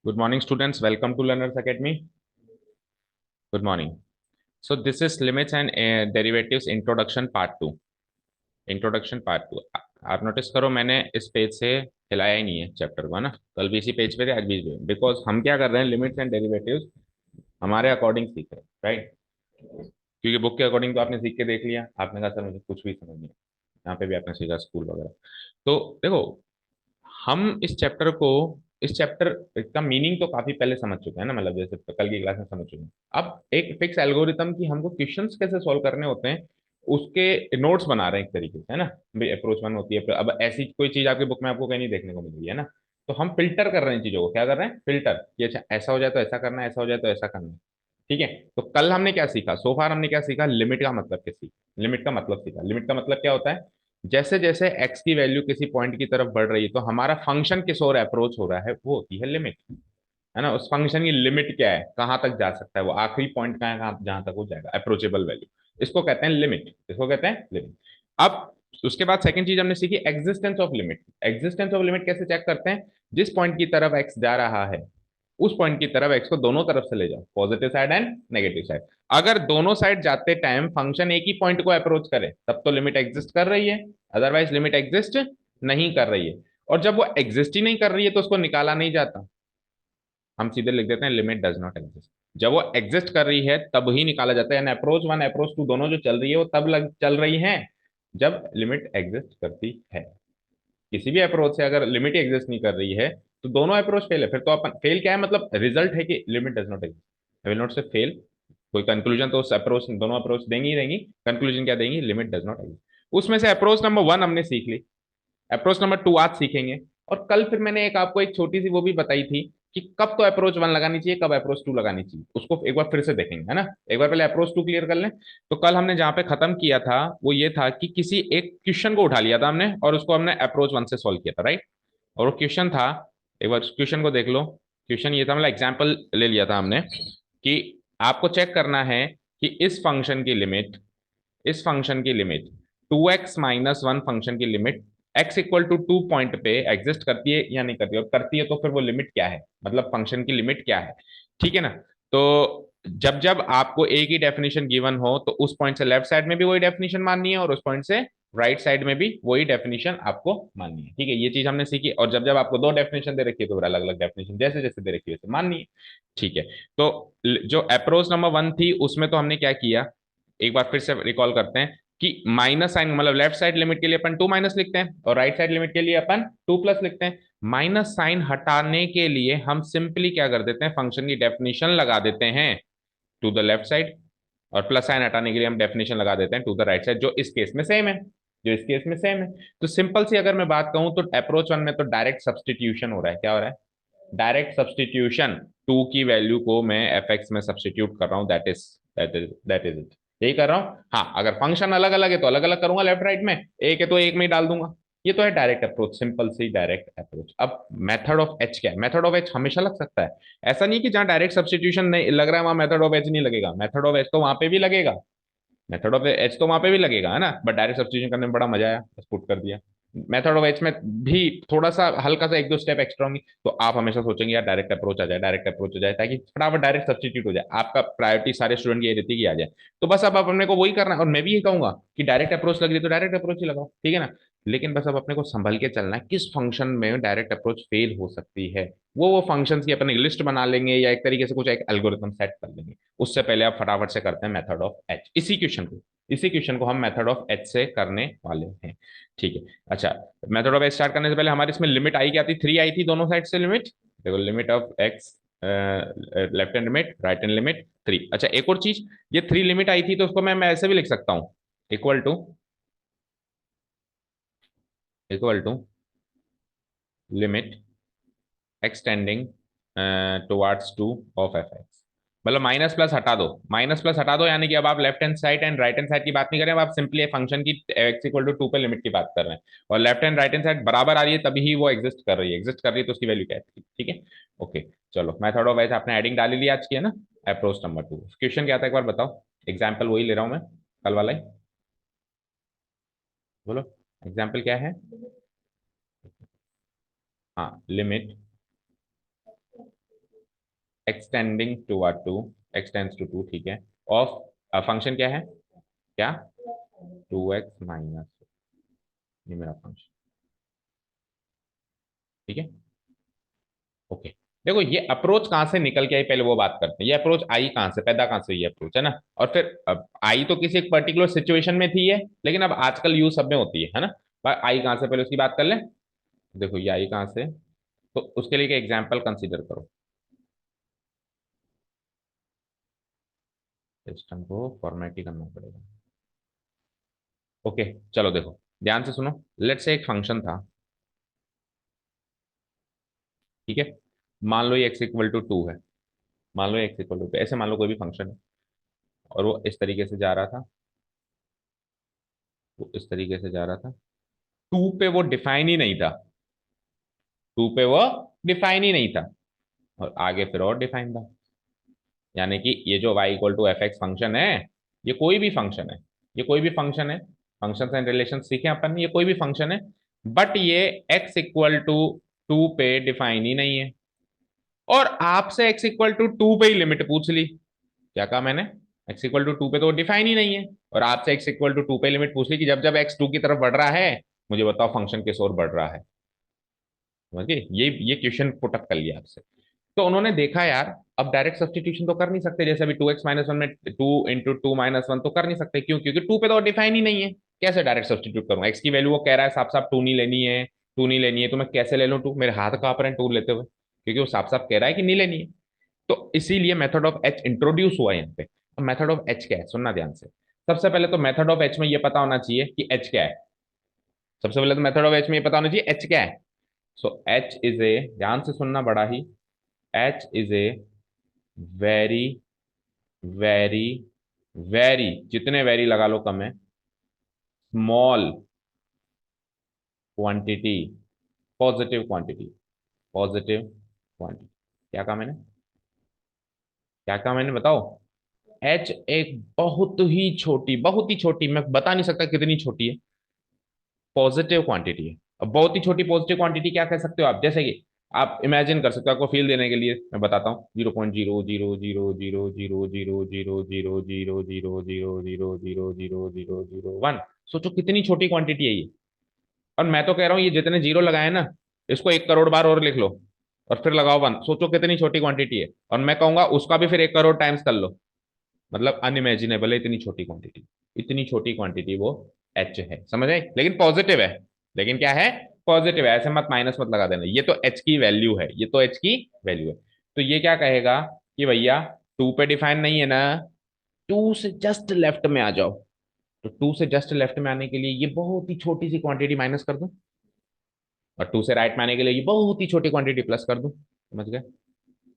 Good morning, students. Welcome to Learners Academy. Good morning. So this is limits and derivatives introduction part 2. Introduction part 2। आप notice करो मैंने इस page से हिलाया ही नहीं है चैप्टर को, है ना। कल भी इसी पेज पे थे, आज भी इसी पे, बिकॉज हम क्या कर रहे हैं, लिमिट्स एंड डेरिवेटिव्स हमारे अकॉर्डिंग सीख रहे हैं, राइट। क्योंकि बुक के अकॉर्डिंग तो आपने सीख के देख लिया, आपने कहा सर मुझे कुछ भी समझ नहीं है। यहाँ पे भी आपने सीखा स्कूल वगैरह। तो देखो, हम इस चैप्टर का मीनिंग तो काफी पहले समझ चुके हैं ना, मतलब जैसे कल की क्लास में समझ चुके हैं। अब एक फिक्स एल्गोरिथम की हमको क्वेश्चंस कैसे सॉल्व करने होते हैं उसके नोट्स बना रहे हैं एक तरीके से, है ना। भाई अप्रोच वन होती है, अब ऐसी कोई चीज आपकी बुक में आपको कहीं नहीं देखने को मिल रही है ना। तो हम फिल्टर कर रहे हैं चीजों को, क्या कर रहे हैं, फिल्टर, कि अच्छा ऐसा हो जाए तो ऐसा करना है, ऐसा हो जाए तो ऐसा करना है। ठीक है। तो कल हमने क्या सीखा, सो फार हमने क्या सीखा, लिमिट का मतलब क्या सीखा, लिमिट का मतलब सीखा। लिमिट का मतलब क्या होता है, जैसे जैसे x की वैल्यू किसी पॉइंट की तरफ बढ़ रही है तो हमारा फंक्शन किस ओर अप्रोच हो रहा है, वो होती है लिमिट, है ना। उस फंक्शन की लिमिट क्या है, कहाँ तक जा सकता है, वो आखिरी पॉइंट कहाँ है, कहाँ जहां तक वो जाएगा, अप्रोचेबल वैल्यू। इसको कहते हैं लिमिट, इसको कहते हैं लिमिट। अब उसके बाद सेकंड चीज हमने सीखी, existence of limit. Existence of limit कैसे चेक करते हैं, जिस पॉइंट की तरफ एक्स जा रहा है उस पॉइंट की तरफ एक्स को दोनों तरफ से ले जाओ, positive side and negative side. अगर दोनों साइड जाते टाइम फंक्शन एक ही पॉइंट को अप्रोच करे तब तो लिमिट एग्जिस्ट कर रही है, अदरवाइज लिमिट एग्जिस्ट नहीं कर रही है। और जब वो एग्जिस्ट ही नहीं कर रही है तो उसको निकाला नहीं जाता, हम सीधे लिख देते हैं लिमिट डज नॉट एग्जिस्ट। जब वो एग्जिस्ट कर रही है तब ही निकाला जाता है, अप्रोच वन अप्रोच टू दोनों जो चल रही है वो तब चल रही है जब लिमिट एग्जिस्ट करती है। किसी भी अप्रोच से अगर लिमिट एग्जिस्ट नहीं कर रही है तो दोनों अप्रोच फेल है। फिर तो अपन फेल क्या है, मतलब रिजल्ट है कि limit does not exist, will not से फेल। कोई कंक्लूजन तो उस अप्रोच, दोनों अप्रोच देंगी ही देंगी, कंक्लूजन क्या देंगी, लिमिट डज नॉट एग्जिस्ट। उसमें से अप्रोच नंबर वन हमने सीख ली, अप्रोच नंबर टू आज सीखेंगे। और कल फिर मैंने एक आपको एक छोटी सी वो भी बताई थी कि कब तो अप्रोच वन लगानी चाहिए, कब अप्रोच टू लगानी चाहिए, उसको एक बार फिर से देखेंगे, है ना। एक बार पहले अप्रोच टू क्लियर कर लें। तो कल हमने जहां पे खत्म किया था वो ये था कि किसी एक क्वेश्चन को उठा लिया था हमने और उसको हमने अप्रोच वन से सॉल्व किया था, राइट। और वो क्वेश्चन था, एक बार क्वेश्चन को देख लो। क्वेश्चन ये था, मतलब एग्जाम्पल ले लिया था हमने कि आपको चेक करना है कि इस फंक्शन की लिमिट 2x-1 फंक्शन की limit x equal to 2 point पे एग्जिस्ट करती है या नहीं करती है, और करती है तो फिर वो लिमिट क्या है, मतलब फंक्शन की लिमिट क्या है। ठीक है ना। तो जब जब आपको एक ही डेफिनेशन गिवन हो तो उस पॉइंट से लेफ्ट साइड में भी वही डेफिनेशन माननी है और उस पॉइंट से राइट साइड में भी वही डेफिनेशन आपको माननी है। ठीक है, ये चीज हमने सीखी। और जब जब आपको दो डेफिनेशन दे रखी है तो फिर अलग अलग डेफिनेशन जैसे जैसे दे रखी है वैसे माननी है। ठीक है। तो जो अप्रोच नंबर वन थी उसमें तो हमने क्या किया, एक बार फिर से रिकॉल करते हैं कि माइनस साइन, मतलब लेफ्ट साइड लिमिट के लिए अपन टू माइनस लिखते हैं और राइट साइड लिमिट के लिए अपन टू प्लस लिखते हैं। माइनस साइन हटाने के लिए हम सिंपली क्या कर देते हैं, फंक्शन की डेफिनेशन लगा देते हैं टू द लेफ्ट साइड, और प्लस साइन हटाने के लिए हम डेफिनेशन लगा देते हैं टू द राइट साइड, जो इस केस में सेम है, जो इस केस में सेम है। तो सिंपल सी अगर मैं बात कहूं तो अप्रोच वन में तो डायरेक्ट सब्सटीट्यूशन हो रहा है, क्या हो रहा है, डायरेक्ट सब्सटीट्यूशन। टू की वैल्यू को मैं एफ एक्स में सब्सटीट्यूट कर रहा हूँ, दैट इज इट, यही कर रहा हूँ। हाँ, अगर फंक्शन अलग अलग है तो अलग अलग करूंगा, लेफ्ट राइट में एक है तो एक में ही डाल दूंगा। ये तो है डायरेक्ट अप्रोच, सिंपल सी डायरेक्ट अप्रोच। अब मेथड ऑफ एच क्या है, मेथड ऑफ एच हमेशा लग सकता है। ऐसा नहीं कि जहां डायरेक्ट सब्सटीट्यूशन नहीं लग रहा है वहां मेथड ऑफ एच नहीं लगेगा, मेथड ऑफ एच तो वहां पे भी लगेगा, मेथड ऑफ एच तो वहां पे भी लगेगा, है ना। बट डायरेक्ट सब्सटीट्यूशन करने में बड़ा मजा आया, बस पुट कर दिया। मेथड ऑफ एच में भी थोड़ा सा हल्का सा एक दो स्टेप एक्स्ट्रा होंगी, तो आप हमेशा सोचेंगे यार डायरेक्ट अप्रोच आ जाए, डायरेक्ट अप्रोच हो जाए, ताकि फटाफट डायरेक्ट सब्सटीट्यूट हो जाए। आपका प्रायोरिटी सारे स्टूडेंट की ये रहती है कि आ जाए। तो बस अब अपने को वही करना है, और मैं भी ये कहूंगा कि डायरेक्ट अप्रोच लग रही है तो डायरेक्ट अप्रोच ही लगाओ, ठीक है ना। लेकिन बस अब अपने को संभल के चलना है, किस फंक्शन में डायरेक्ट अप्रोच फेल हो सकती है, वो फंक्शंस की अपन एक लिस्ट बना लेंगे या एक तरीके से कुछ एक एल्गोरिथम सेट कर लेंगे। उससे पहले आप फटाफट से करते हैं मेथड ऑफ एच, इसी क्वेश्चन को हम मेथड ऑफ एच से करने वाले हैं। ठीक है। अच्छा, मेथड ऑफ एच स्टार्ट करने से पहले हमारे इसमें लिमिट आई क्या थी, थ्री आई थी दोनों साइड से लिमिट। देखो, limit of x, left hand limit, right hand limit, three. अच्छा, एक और चीज, ये थ्री लिमिट आई थी तो उसको मैं ऐसे भी लिख सकता हूँ, equal to equal to limit extending towards two of F X. मतलब माइनस प्लस हटा दो, माइनस प्लस हटा दो, यानी कि अब आप left hand side and right hand side की बात नहीं कर रहे हैं, अब आप सिंपली फंक्शन की एक्स इक्वल टू टू पे लिमिट की बात कर रहे हैं। और left hand right hand side बराबर आ रही है तभी ही वो एग्जिस्ट कर रही है, एग्जिस्ट कर रही है तो उसकी वैल्यू क्या है, ठीक है। ओके, चलो मेथड ऑफ वाइज आपने एडिंग डाली लिया आज की, है ना। अप्रोच नंबर टू, क्वेश्चन क्या था एक बार बताओ, एग्जाम्पल वही ले रहा हूँ मैं, कल वाला ही। बोलो, एग्जाम्पल क्या है। हाँ, लिमिट एक्सटेंडिंग टू 2 ठीक है, ऑफ फंक्शन क्या है, क्या 2x माइनस, ये मेरा फंक्शन, ठीक है। ओके, देखो ये अप्रोच कहाँ से निकल के आई, पहले वो बात करते हैं। ये अप्रोच आई कहाँ से, पैदा कहाँ से हुई अप्रोच, है ना। और फिर अब आई तो किसी एक पर्टिकुलर सिचुएशन में थी है, लेकिन अब आजकल यूज सब में होती है ना। आई कहाँ से, पहले उसकी बात कर ले। देखो ये आई कहाँ से, तो उसके लिए एक एग्जाम्पल कंसीडर करो। सिस्टम को फॉर्मेट ही करना पड़ेगा। ओके, चलो देखो ध्यान से सुनो। लेट्स से एक फंक्शन था, ठीक है। मान लो ये x = 2 है, मान लो x = 2, ऐसे मान लो कोई भी फंक्शन है, और वो इस तरीके से जा रहा था, वो इस तरीके से जा रहा था। टू पे वो डिफाइन ही नहीं था, टू पे वो डिफाइन ही नहीं था, और आगे फिर और डिफाइन था। यानी कि ये जो y = fx फंक्शन है, ये कोई भी फंक्शन है, ये कोई भी फंक्शन है, फंक्शन एंड रिलेशन सीखे अपन ने, ये कोई भी फंक्शन है, बट ये x = 2 पे डिफाइन ही नहीं है। और आपसे x = 2 पे ही लिमिट पूछ ली, क्या कहा मैंने, x = 2 पे तो डिफाइन ही नहीं है, और आपसे x = 2 पे लिमिट पूछ ली कि जब जब x 2 की तरफ बढ़ रहा है, मुझे बताओ फंक्शन किस ओर बढ़ रहा है। समझ गए, ये क्वेश्चन पुटअप कर लिया आपसे। तो उन्होंने देखा यार, अब डायरेक्ट सब्सटीट्यूशन तो कर नहीं सकते, जैसे अभी 2x - 1 में 2 × 2 - 1 तो कर नहीं सकते, क्यों, क्योंकि 2 पे तो डिफाइन ही नहीं है। कैसे डायरेक्ट सब्सटीट्यूट करूंगा, x की वैल्यू वो कह रहा है साफ साफ 2 नहीं लेनी है, 2 नहीं लेनी है, तो मैं कैसे ले लूं 2, मेरे हाथ कहां पर है 2 लेते हुए, क्योंकि वो साफ साफ कह रहा है कि नहीं लेनी है। तो इसीलिए मेथड ऑफ एच इंट्रोड्यूस हुआ यहाँ पे। मेथड ऑफ एच क्या है, सुनना ध्यान से। सबसे पहले तो मेथड ऑफ एच में ये पता होना चाहिए कि एच क्या है। सबसे पहले तो मेथड ऑफ एच में ये पता होना चाहिए एच क्या है। सो एच इज ए, ध्यान से सुनना बड़ा ही, h is a very very very, जितने वेरी लगा लो कम है, small quantity, positive quantity, positive quantity. क्या कहा मैंने, क्या कहा मैंने बताओ। एच एक बहुत ही छोटी, बहुत ही छोटी, मैं बता नहीं सकता कितनी छोटी है, पॉजिटिव क्वांटिटी है। अब बहुत ही छोटी पॉजिटिव क्वांटिटी क्या कह सकते हो आप, जैसे कि आप इमेजिन कर सकते हो, आपको फील देने के लिए मैं बताता हूँ, 0.000000000000000001। सोचो कितनी छोटी क्वांटिटी है ये। और मैं तो कह रहा हूँ ये जितने जीरो लगाए ना, इसको 1 करोड़ बार और लिख लो, और फिर लगाओ 1, सोचो कितनी छोटी क्वांटिटी है। और मैं कहूंगा उसका भी फिर 1 करोड़ टाइम्स कर लो, मतलब अनइमेजिनेबल है इतनी छोटी क्वांटिटी, इतनी छोटी क्वांटिटी वो एच है, समझ आए। लेकिन पॉजिटिव है, लेकिन क्या है, पॉजिटिव है, ऐसे मत माइनस मत लगा देना, ये तो एच की वैल्यू है, ये तो एच की वैल्यू है। तो ये क्या कहेगा कि भैया 2 पे डिफाइन नहीं है ना, 2 से जस्ट लेफ्ट में आ जाओ। तो 2 से जस्ट लेफ्ट में आने के लिए ये बहुत ही छोटी सी क्वांटिटी माइनस कर दूं, और 2 से राइट में आने के लिए ये बहुत ही छोटी क्वांटिटी प्लस कर दूं। समझ गए,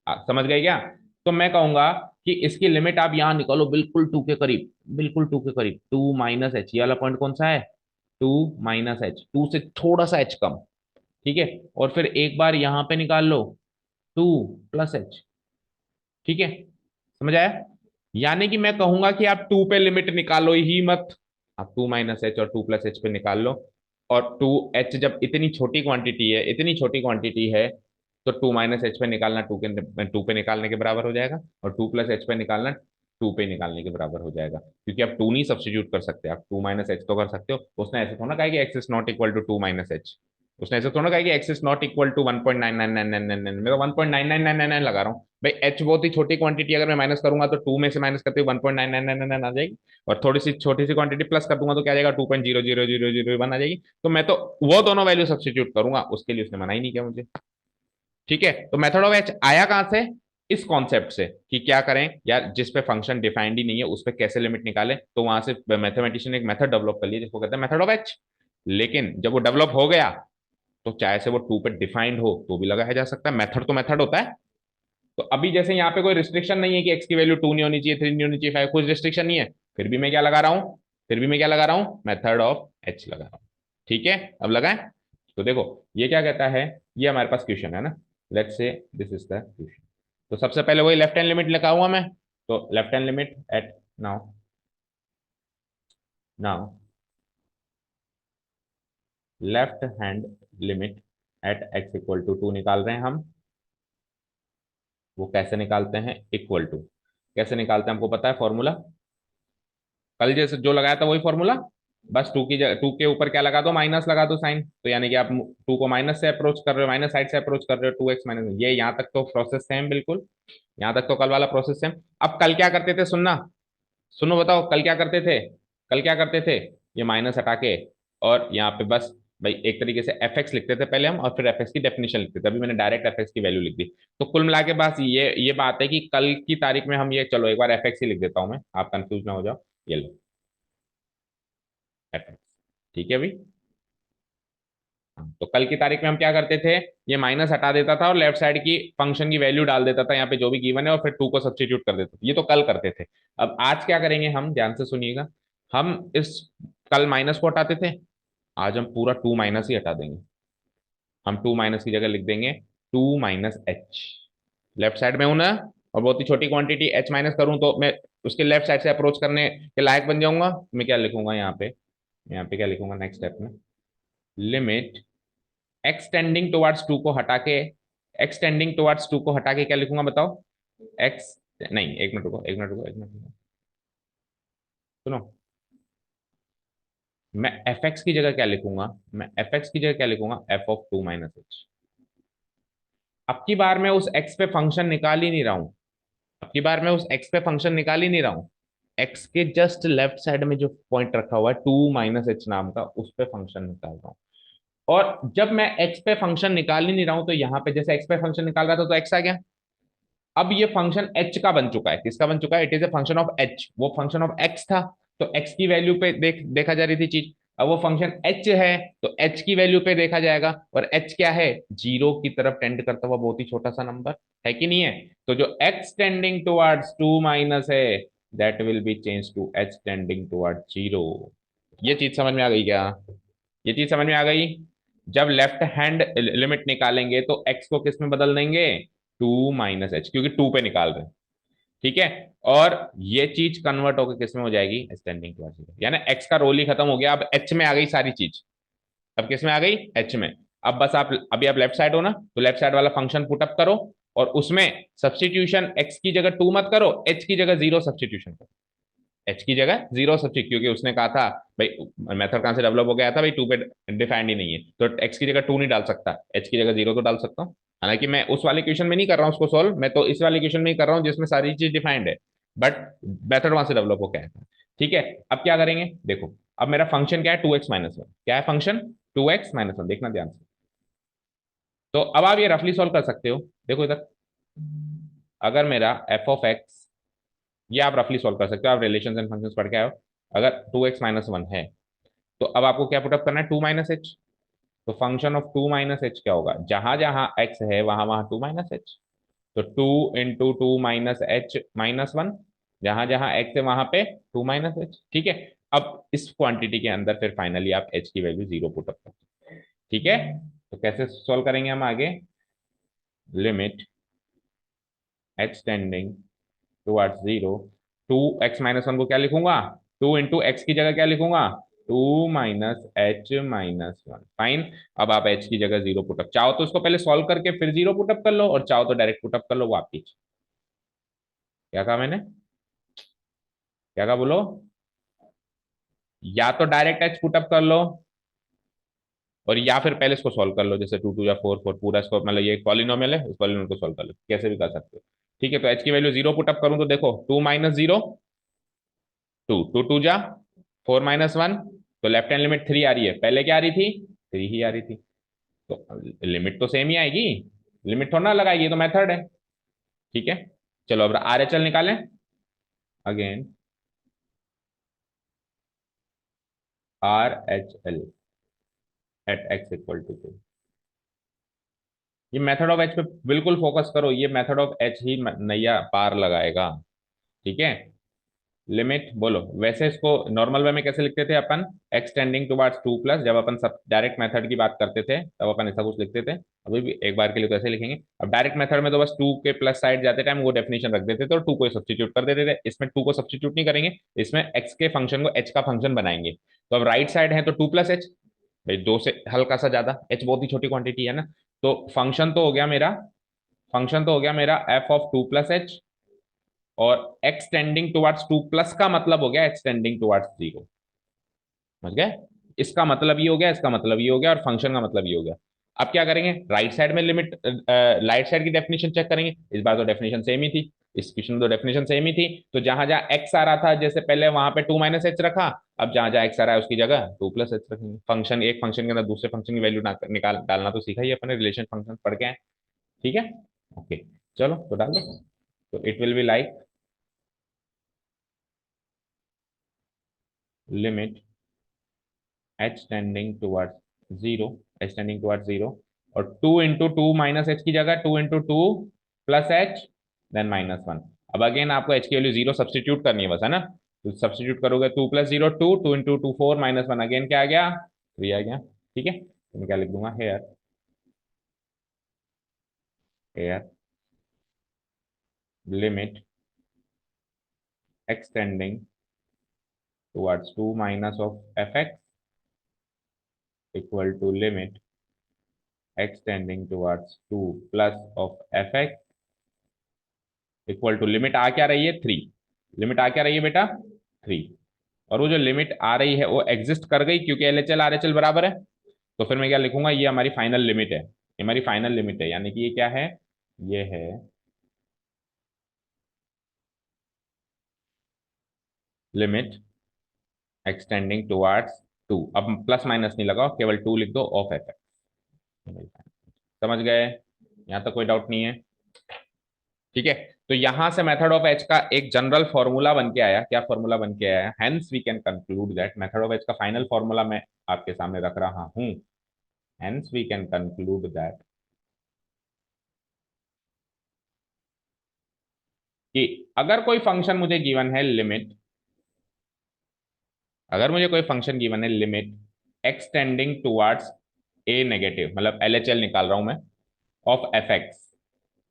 समझ गए क्या। तो मैं कहूंगा कि इसकी लिमिट आप यहां निकालो बिल्कुल 2 के करीब, बिल्कुल 2 के करीब, 2 - h, ये वाला पॉइंट कौन सा है, 2 - h, 2 से थोड़ा सा h कम, ठीक है। और फिर एक बार यहां पे निकाल लो 2 + h, ठीक है, समझ आया। यानी कि मैं कहूंगा कि आप 2 पे लिमिट निकालो ही मत, आप 2 - h और 2 + h पे निकाल लो। और 2h जब इतनी छोटी क्वांटिटी है, इतनी छोटी क्वांटिटी है, तो 2 - h पे निकालना 2 पे निकालने के बराबर हो जाएगा, और 2 + h पे निकालना 2 पे निकालने के बराबर हो जाएगा, क्योंकि आप 2 नहीं सब्स्टिट्यूट कर सकते, आप 2 - h तो कर सकते हो। उसने ऐसे थोड़ा कहा कि x is not equal to 2 - h, उसने ऐसे थोड़ा कहा कि x is not equal to 1.999999, मैं तो 1.99999 लगा रहा हूँ भाई। h बहुत ही छोटी क्वांटिटी, अगर मैं माइनस करूंगा तो 2 में से माइनस करते हुए 1.9999 आ जाएगी, और थोड़ी सी छोटी सी क्वांटिटी प्लस कर दूंगा तो क्या आ जाएगा, 2.0000001 आ जाएगी। तो मैं तो वो दोनों वैल्यू सब्स्टिट्यूट करूंगा, उसके लिए उसने मना ही नहीं किया मुझे। ठीक है, तो मेथड ऑफ एच आया कहां से, इस कॉन्सेप्ट से कि क्या करें यार, जिस पे फंक्शन डिफाइंड ही नहीं है उस पे कैसे लिमिट निकाले, तो वहां से मैथमेटिशियन ने एक मेथड डेवलप कर लिया जिसको कहते हैं मेथड ऑफ एच। लेकिन जब वो डेवलप हो गया, तो चाहे से वो 2 पे डिफाइंड हो तो भी लगाया जा सकता है, मेथड तो मेथड होता है। तो अभी जैसे यहाँ पे कोई रिस्ट्रिक्शन नहीं है कि एक्स की वैल्यू 2 नहीं होनी चाहिए, 3 नहीं होनी चाहिए, 5, कुछ रिस्ट्रिक्शन नहीं है, फिर भी मैं क्या लगा रहा हूँ, फिर भी मैं क्या लगा रहा हूँ, मेथड ऑफ एच लगा रहा हूँ। ठीक है, अब लगाए। तो देखो ये क्या कहता है, ये हमारे पास क्वेश्चन है ना, let's say this is the question. तो सबसे पहले वही लेफ्ट हैंड लिमिट लगा हुआ मैं, तो left hand limit at now, now left hand limit at x = 2 निकाल रहे हैं हम। वो कैसे निकालते हैं, इक्वल टू कैसे निकालते हैं, हमको पता है फॉर्मूला, कल जैसे जो लगाया था वही फॉर्मूला, बस टू की जगह, टू के ऊपर क्या लगा दो, माइनस लगा दो साइन, तो यानी कि आप टू को माइनस से अप्रोच कर रहे हो, माइनस साइड से अप्रोच कर रहे हो, 2x माइनस, ये यहाँ तक तो प्रोसेस सेम बिल्कुल, यहाँ तक तो कल वाला प्रोसेस सेम। अब कल क्या करते थे, सुनना, सुनो बताओ कल क्या करते थे, कल क्या करते थे, ये माइनस हटा के और यहाँ पे बस भाई एक तरीके से एफ एक्स लिखते थे पहले हम, और फिर एफ एक्स की डेफिनेशन लिखते थे, अभी मैंने डायरेक्ट एफ एक्स की वैल्यू लिख दी। तो कुल मिला के बस ये बात है कि कल की तारीख में हम ये, चलो एक बार एफ एक्स ही लिख देता हूं मैं, आप कंफ्यूज ना हो जाओ, ये लो एफ एक्स, ठीक है भाई। हाँ, तो कल की तारीख में हम क्या करते थे, ये माइनस हटा देता था और लेफ्ट साइड की फंक्शन की वैल्यू डाल देता था यहाँ पे जो भी गिवन है, और फिर टू को सब्स्टिट्यूट कर देता था, ये तो कल करते थे। अब आज क्या करेंगे हम, ध्यान से सुनिएगा, हम इस कल माइनस को हटाते थे, आज हम पूरा टू माइनस ही हटा देंगे, हम टू माइनस की जगह लिख देंगे two minus H, left side में हूं ना, और बहुत ही छोटी क्वांटिटी एच माइनस करूं तो मैं उसके लेफ्ट साइड से अप्रोच करने के लायक बन जाऊंगा। मैं क्या लिखूंगा यहाँ पे क्या लिखूंगा नेक्स्ट स्टेप में, लिमिट एक्सटेंडिंग टुवर्ड्स टू को हटा के, एक्सटेंडिंग टुवर्ड्स टू को हटा के क्या लिखूंगा बताओ, एक्स, नहीं एक मिनट रुको, एक मिनट रुको, एक मिनट रुको, सुनो, मैं एफ एक्स की जगह क्या लिखूंगा, मैं एफ एक्स की जगह क्या लिखूंगा, F of two minus H. अब की बार मैं उस एक्स पे फंक्शन निकाल ही नहीं रहा हूं, अब की बार मैं उस एक्स पे फंक्शन निकाल ही नहीं रहा हूं, एक्स के जस्ट लेफ्ट साइड में जो पॉइंट रखा हुआ है टू माइनस एच नाम का, उस पे फंक्शन निकाल रहा हूं। और जब मैं एक्स पे फंक्शन निकाल ही नहीं रहा हूं, तो यहाँ पे जैसे एक्स पे फंक्शन निकाल रहा था तो एक्स आ गया, अब ये फंक्शन एच का बन चुका है, किसका बन चुका है, it is a function of H, वो फंक्शन ऑफ एक्स था, तो एक्स की वैल्यू पे देखा जा रही थी चीज, अब वो फंक्शन एच है तो एच की वैल्यू पे देखा जाएगा, और एच क्या है, जीरो की तरफ टेंड करता हुआ बहुत ही छोटा सा नंबर, है कि नहीं है, तो जो x tending towards two minus है, that will be change to h tending towards zero. ये चीज समझ में आ गई क्या, ये चीज समझ में आ गई। जब लेफ्ट हैंड लिमिट निकालेंगे तो एक्स को किस में बदल देंगे, टू माइनस एच, क्योंकि टू पे निकाल रहे हैं, ठीक है, और ये चीज कन्वर्ट होकर किस में हो जाएगी, एक्सटेंडिंग टू जीरो, यानी एक्स का रोल ही खत्म हो गया, अब एच में आ गई सारी चीज, अब किस में आ गई, एच में। अब बस आप अभी आप लेफ्ट साइड हो ना, तो लेफ्ट साइड वाला फंक्शन पुटअप करो, और उसमें सब्सटीट्यूशन एक्स की जगह टू मत करो, एच की जगह जीरो सब्सटीट्यूशन करो, एच की जगह जीरो सब्सटीट्यूट, क्योंकि उसने कहा था भाई मेथड कहां से डेवलप हो गया था भाई, टू पे डिफाइंड ही नहीं है, तो एक्स की जगह टू नहीं डाल सकता, एच की जगह जीरो तो डाल सकता हूँ। हालांकि मैं उस वाले क्वेश्चन में नहीं कर रहा हूँ उसको सॉल्व, मैं तो इस वाले क्वेश्चन में ही कर रहा हूँ जिसमें सारी चीज डिफाइंड है, बट मेथड वहां से डेवलप हो गया था, ठीक है। अब क्या करेंगे देखो, अब मेरा फंक्शन क्या है, टू एक्स माइनस वन, क्या है function, two X minus one, देखना ध्यान से। तो अब आप ये रफली सॉल्व कर सकते हो, देखो इधर, अगर मेरा एफ ऑफ एक्स, ये आप रफली सॉल्व कर सकते हो, आप रिलेशंस एंड फंक्शंस पढ़ के आए हो, अगर टू एक्स माइनस वन है, तो अब आपको क्या पुटअप करना है, टू माइनस एच, तो function of two minus H क्या होगा, जहां जहां एक्स है वहां वहां टू माइनस एच, तो two into two minus H minus one, जहां जहां एक्स है वहां पे टू माइनस एच, ठीक है। अब इस क्वांटिटी के अंदर फिर फाइनली आप एच की वैल्यू जीरो पुटअप करते हैं, ठीक है। तो कैसे सॉल्व करेंगे हम आगे, limit H tending towards zero, two X minus one को क्या लिखूंगा, टू इंटू एक्स की जगह क्या लिखूंगा, two minus H minus one, fine. अब आप एच की जगह जीरो पुटअप, चाहो तो उसको पहले सॉल्व करके फिर जीरो पुटअप कर लो, और चाहो तो डायरेक्ट पुटअप कर लो, वो आपकी इच्छा। क्या कहा मैंने, क्या कहा बोलो, या तो डायरेक्ट एच पुटअप कर लो, और या फिर पहले इसको सॉल्व कर लो, जैसे टू टू या फोर फोर, पूरा इसको मतलब ये पॉलिनोमियल है, इस पॉलिनोमियल को सॉल्व कर लो, कैसे भी कर सकते हो, ठीक है। तो एच की वैल्यू जीरो पुटअप करूं तो देखो, two minus zero, two, two two जा फोर माइनस वन, तो लेफ्ट हैंड लिमिट थ्री आ रही है, पहले क्या आ रही थी, थ्री ही आ रही थी, तो लिमिट तो सेम ही आएगी, लिमिट थोड़ा ना लगाएगी, ये तो मेथड है, ठीक है। चलो अब आर एच एल निकालें, again R H L at X equal to two, ये मेथड ऑफ एच पे बिल्कुल फोकस करो, ये मेथड ऑफ एच ही नैया पार लगाएगा, ठीक है। लिमिट बोलो, वैसे इसको नॉर्मल वे में कैसे लिखते थे अपन, x tending towards two plus, जब अपन सब डायरेक्ट मेथड की बात करते थे तब अपन ऐसा कुछ लिखते थे, अभी भी एक बार के लिए तो ऐसे लिखेंगे। अब डायरेक्ट मेथड में तो बस टू के प्लस साइड जाते टाइम वो डेफिनेशन रख देते थे और टू को सब्सटीट्यूट कर देते थे, इसमें टू को सब्सटीट्यूट नहीं करेंगे, इसमें एक्स के फंक्शन को एच का फंक्शन बनाएंगे, तो अब राइट साइड है तो टू प्लस एच, भाई दो से हल्का सा ज्यादा, एच बहुत ही छोटी क्वांटिटी है ना, तो फंक्शन तो हो गया मेरा फंक्शन तो हो गया मेरा एफ ऑफ 2 + h, और एक्स टेंडिंग टुवर्ड्स 2 प्लस का मतलब हो गया एक्स टेंडिंग टुवर्ड्स 0। समझ गए? इसका मतलब ये हो गया, इसका मतलब ये हो गया, और फंक्शन का मतलब ये हो गया। अब क्या करेंगे, राइट साइड में लिमिट, राइट साइड की डेफिनेशन चेक करेंगे। इस बार तो डेफिनेशन सेम ही थी, इस क्वेश्चन में तो डेफिनेशन सेम ही थी। तो जहां जहां एक्स आ रहा था जैसे पहले वहां पे 2 - h रखा, अब जहां जहां एक्स आ रहा है उसकी जगह 2 + h रखेंगे। फंक्शन, एक फंक्शन के अंदर दूसरे फंक्शन की वैल्यू निकाल डालना तो सीखा ही अपने, रिलेशन फंक्शन पढ़ के आए। ठीक है, ओके, चलो तो डाल दो। तो it will be like limit h tending towards 0, h tending towards 0, और 2 × 2 - h की जगह 2 × 2 + h देन -1। अब अगेन आपको h की वैल्यू 0 सब्सटीट्यूट करनी है बस, है ना? तो सब्सटीट्यूट करोगे, 2 + 0 2, 2 × 2 4 -1, अगेन क्या आ गया, 3 आ गया। ठीक है, तो मैं क्या लिख दूंगा, here, here limit extending towards 2 minus of fx equal to limit extending towards 2 plus of fx equal to, limit आ क्या रही है, 3। लिमिट आ क्या रही है बेटा, 3। और वो जो लिमिट आ रही है वो एग्जिस्ट कर गई क्योंकि LHL RHL बराबर है। तो फिर मैं क्या लिखूंगा, ये हमारी फाइनल लिमिट है, ये हमारी फाइनल लिमिट है, यानी कि ये क्या है, ये है लिमिट एक्सटेंडिंग टुवर्ड्स 2। अब प्लस माइनस नहीं लगाओ, केवल 2 लिख दो, ऑफ एफ एक्स। समझ गए? यहां तक कोई डाउट नहीं है? ठीक है, तो यहां से मेथड ऑफ एच का एक जनरल फॉर्मूला बन के आया। क्या फॉर्मूला बन के आया? Hence we can conclude that, method of H का फाइनल फॉर्मूला मैं आपके सामने रख रहा हूं। Hence we can conclude that कि अगर कोई फंक्शन मुझे गिवन है लिमिट, अगर मुझे कोई फंक्शन गिवन है limit extending towards A negative, मतलब LHL निकाल रहा हूं मैं, of F X,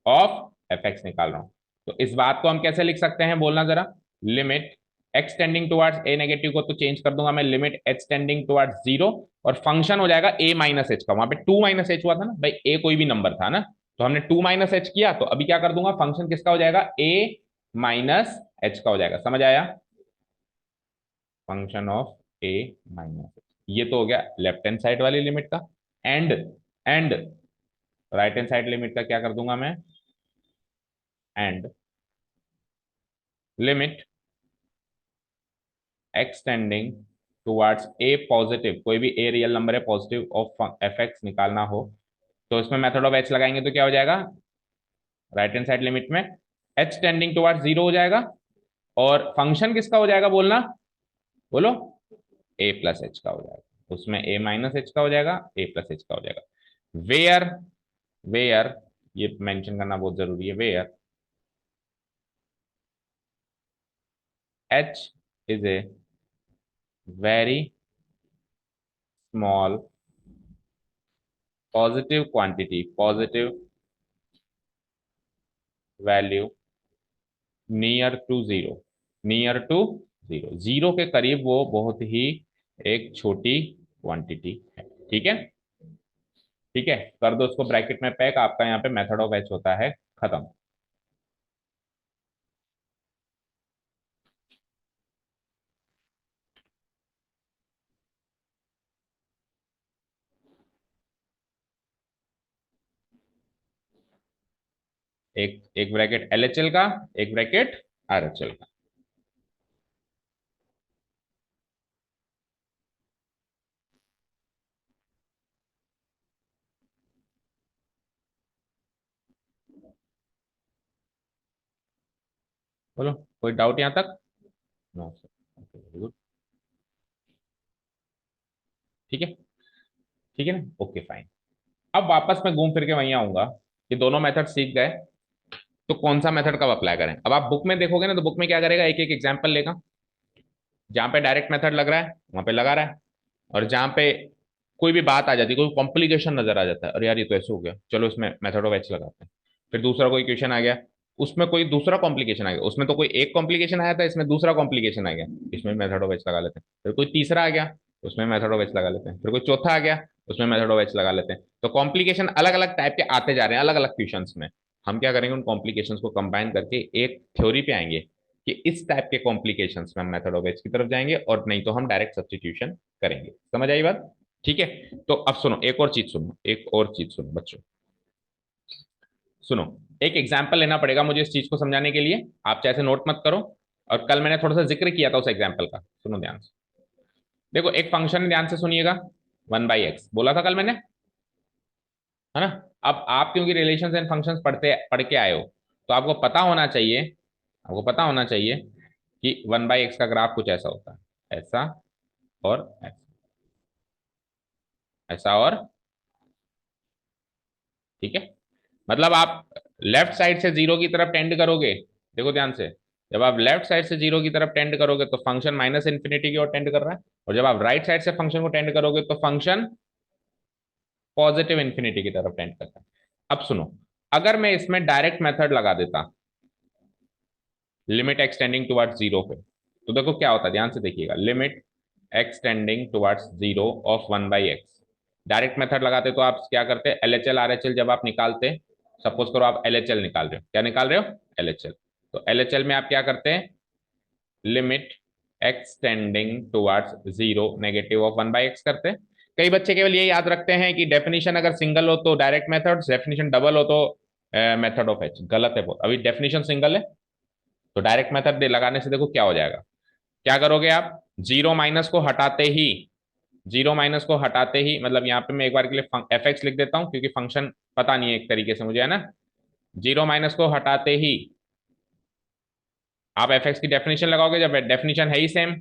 of F X निकाल रहा हूं, तो इस बात को हम कैसे लिख सकते हैं, बोलना जरा। Limit x tending towards A negative को तो चेंज कर दूंगा मैं, लिमिट एच टेंडिंग टुवर्ड्स 0, और फंक्शन हो जाएगा a - h का। वहां पे 2 - h हुआ था ना भाई, a कोई भी नंबर था ना, तो हमने 2 - h किया, तो अभी क्या कर दूंगा, फंक्शन किसका हो जाएगा, a - h का हो जाएगा। समझ आया? फंक्शन ऑफ a - h, ये तो हो गया लेफ्ट हैंड साइड वाली लिमिट का। And and right hand side limit का क्या कर दूंगा मैं, and limit extending towards A positive, कोई भी ए रियल नंबर है पॉजिटिव, ऑफ एफ एक्स निकालना हो, तो इसमें मेथड ऑफ एच लगाएंगे तो क्या हो जाएगा, राइट हैंड साइड लिमिट में एच टेंडिंग टुवर्ड्स 0 हो जाएगा, और फंक्शन किसका हो जाएगा बोलना, बोलो, a + h का हो जाएगा। उसमें a - h का हो जाएगा, a + h का हो जाएगा। वेयर, वेयर, ये मेंशन करना बहुत जरूरी है, where h is a very small positive quantity, positive value near to zero, near to zero, zero के करीब वो बहुत ही एक छोटी क्वांटिटी है। ठीक है, ठीक है, कर दो उसको ब्रैकेट में पैक, आपका यहाँ पे मेथड ऑफ एच होता है खत्म। एक एक ब्रैकेट LHL का, एक ब्रैकेट RHL का। बोलो, कोई डाउट यहाँ तक? No sir, very good. ठीक है, ठीक है ना, ओके फाइन। अब वापस मैं घूम फिर के वहीं आऊंगा कि दोनों मेथड सीख गए, तो कौन सा मेथड कब अप्लाई करें। अब आप बुक में देखोगे ना, तो बुक में क्या करेगा, एक एक एग्जाम्पल लेगा, जहां पे डायरेक्ट मेथड लग रहा है वहां पे लगा रहा है, और जहां पे कोई भी बात आ जाती है, कोई कॉम्प्लिकेशन नजर आ जाता है, अरे यार ये तो ऐसे हो गया, चलो इसमें मेथड ऑफ एच लगाते हैं। फिर दूसरा कोई क्वेश्चन आ गया, उसमें कोई दूसरा कॉम्प्लिकेशन आ गया, उसमें तो कोई एक कॉम्प्लिकेशन आया था, इसमें दूसरा कॉम्प्लिकेशन आ गया, इसमें मेथड ऑफ एच लगा लेते हैं। फिर कोई तीसरा आ गया, उसमें मेथड ऑफ एच लगा लेते हैं। फिर कोई चौथा आ गया, उसमें मेथड ऑफ एच लगा लेते हैं। तो कॉम्प्लिकेशन अलग अलग टाइप के आते जा रहे हैं अलग अलग क्वेश्चंस में। हम क्या करेंगे, उन कॉम्प्लिकेशंस को कंबाइन करके एक थ्योरी पे आएंगे कि इस टाइप के कॉम्प्लिकेशंस में हम मेथड ऑफ एच की तरफ जाएंगे, और नहीं तो हम डायरेक्ट सब्स्टिट्यूशन करेंगे। समझ आई बात? ठीक है। तो अब सुनो, एक और चीज सुनो, एक और चीज सुनो बच्चों, सुनो। एक एग्जाम्पल लेना पड़ेगा मुझे इस चीज को समझाने के लिए, आप चाहे से नोट मत करो, और कल मैंने थोड़ा सा जिक्र किया था उस एग्जाम्पल का, सुनो ध्यान से। देखो एक फंक्शन, ध्यान से सुनिएगा, 1/x बोला था कल मैंने, है ना। अब आप क्योंकि रिलेशंस एंड फंक्शंस पढ़ के आए हो, तो आपको पता होना चाहिए, आपको पता होना चाहिए कि 1/x का ग्राफ कुछ ऐसा होता है, ऐसा और ऐसा, ऐसा और, ठीक है। मतलब आप लेफ्ट साइड से जीरो की तरफ टेंड करोगे, देखो ध्यान से, जब आप लेफ्ट साइड से जीरो की तरफ टेंड करोगे तो फंक्शन माइनस इन्फिनिटी की ओर टेंड कर रहा है, और जब आप राइट साइड से फंक्शन को टेंड करोगे तो फंक्शन पॉजिटिव इन्फिनिटी की तरफ टेंड करता है। अब सुनो, अगर मैं इसमें डायरेक्ट मेथड लगा देता, लिमिट एक्सटेंडिंग टुवर्ड्स जीरो पे, तो देखो क्या होता है, ध्यान से देखिएगा, limit extending towards zero of 1/x। Direct method लगाते तो आप क्या करते, एलएचएल आरएचएल जब आप निकालते, सपोज करो आप एलएचएल निकाल रहे हो, क्या निकाल रहे हो, एलएचएल, तो एलएचएल में आप क्या करते हैं, limit extending towards zero negative of 1/x करते हैं। कई बच्चे केवल ये याद रखते हैं कि डेफिनेशन अगर सिंगल हो तो डायरेक्ट मेथड, डेफिनेशन डबल हो तो मेथड ऑफ एच। गलत है बहुत, अभी डेफिनेशन सिंगल है तो डायरेक्ट मेथड लगाने से देखो क्या हो जाएगा, क्या करोगे आप, जीरो माइनस को हटाते ही, जीरो माइनस को हटाते ही, मतलब यहाँ पे मैं एक बार के लिए एफ एक्स लिख देता हूँ क्योंकि फंक्शन पता नहीं है एक तरीके से मुझे, है ना। जीरो माइनस को हटाते ही आप एफ एक्स की डेफिनेशन लगाओगे, जब डेफिनेशन है ही सेम,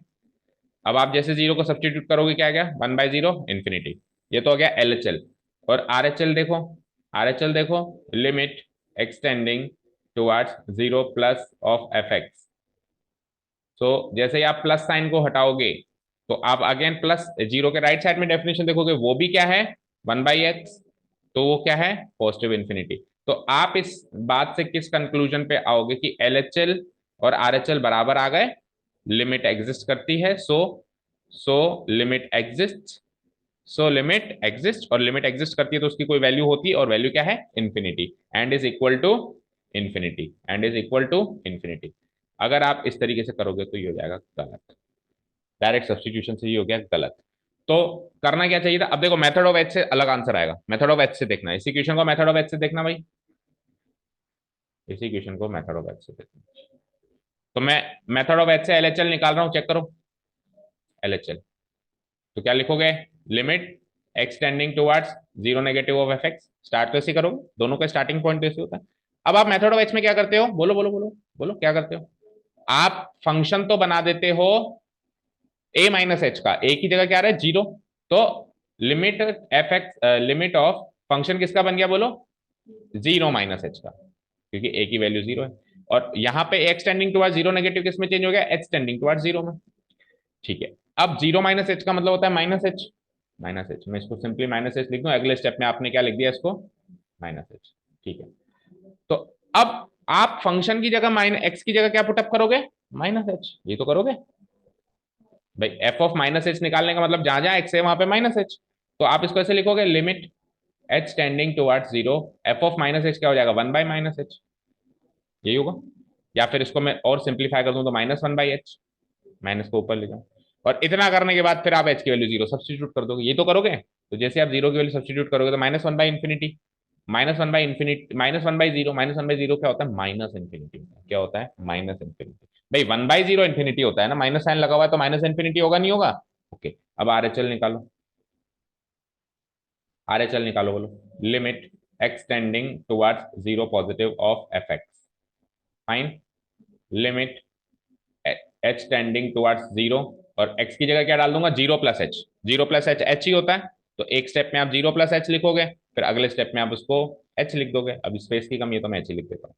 अब आप जैसे जीरो को सब्सटीट्यूट करोगे क्या आ गया, 1/0 इन्फिनिटी। ये तो हो गया एल एच एल। और आर एच एल देखो, आर एच एल देखो, limit extending towards zero plus of F X. तो जैसे ही आप प्लस साइन को हटाओगे तो आप अगेन प्लस, जीरो के राइट साइड में डेफिनेशन देखोगे वो भी क्या है, 1/x, तो वो क्या है, पॉजिटिव इन्फिनिटी। तो आप इस बात से किस कंक्लूजन पे आओगे कि एलएचएल और आरएचएल बराबर आ गए, लिमिट एग्जिस्ट करती है, so limit exist, so limit exist, और लिमिट एग्जिस्ट करती है तो उसकी कोई वैल्यू होती है, और वैल्यू क्या है, infinity, and is equal to infinity, and is equal to infinity. अगर आप इस तरीके से करोगे तो ये हो जाएगा गलत, डायरेक्ट सब्सटीट्यूशन से ये हो गया गलत। तो करना क्या चाहिए था, अब देखो मेथड ऑफ एच से अलग आंसर आएगा, मेथड ऑफ एच से देखना, इसी क्वेश्चन को मेथड ऑफ एच से देखना भाई, इसी क्वेश्चन को मेथड ऑफ एच से देखना। तो मैं मेथड ऑफ एच से एलएचएल निकाल रहा हूं, चेक करो एलएचएल, तो क्या लिखोगे, limit extending towards zero negative of F X, start तो ऐसे करोगे, दोनों का स्टार्टिंग पॉइंट ऐसे होता है। अब आप मेथड ऑफ एच में क्या करते हो, बोलो बोलो बोलो बोलो, क्या करते हो, आप फंक्शन तो बना देते हो ए माइनस एच का, ए की जगह क्या रहा है, जीरो, तो limit F x, limit of function किसका बन गया बोलो, जीरो माइनस एच का, क्योंकि ए की वैल्यू जीरो है, और यहाँ पे x tending towards zero negative किस में चेंज हो गया, एच टेंडिंग टुवर्ड्स जीरो में। ठीक है, अब जीरो माइनस एच का मतलब होता है माइनस एच, माइनस एच, मैं इसको सिंपली माइनस एच लिख दूं, अगले स्टेप में आपने क्या लिख दिया इसको, माइनस एच। ठीक है, तो अब आप फंक्शन की जगह माइनस एक्स की जगह क्या पुटअप करोगे, माइनस एच, ये तो करोगे भाई, एफ ऑफ माइनस एच निकालने का मतलब जहां जहां एक्स है वहां पे माइनस एच, तो आप इसको ऐसे लिखोगे, limit H tending towards zero, F of minus H क्या हो जाएगा, 1/-एच, यही होगा। या फिर इसको मैं और सिंप्लीफाई कर दूं तो -1/h, माइनस को ऊपर ले जाऊं, और इतना करने के बाद फिर आप एच की वैल्यू जीरो सब्सटीट्यूट कर दोगे, ये तो करोगे। तो जैसे आप जीरो की वैल्यू सब्सटीट्यूट करोगे तो -1/इंफिनिटी, -1/इंफिनिटी, -1/0, -1/0 क्या होता है, माइनस इंफिनिटी, क्या होता है, माइनस इंफिनिटी। भाई 1/0 इंफिनिटी होता है ना, माइनस साइन लगा हुआ है तो माइनस इंफिनिटी होगा नहीं होगा। ओके, अब आरएचएल निकालो, आरएचएल निकालो, बोलो, limit extending towards zero positive of F x, fine, limit H tending towards zero, और एक्स की जगह क्या डाल दूंगा, zero plus h, zero plus h h ही होता है, तो एक स्टेप में आप जीरो प्लस एच लिखोगे, फिर अगले स्टेप में आप उसको एच लिख दोगे, अब स्पेस की कमी है तो मैं एच ही लिख देता हूँ।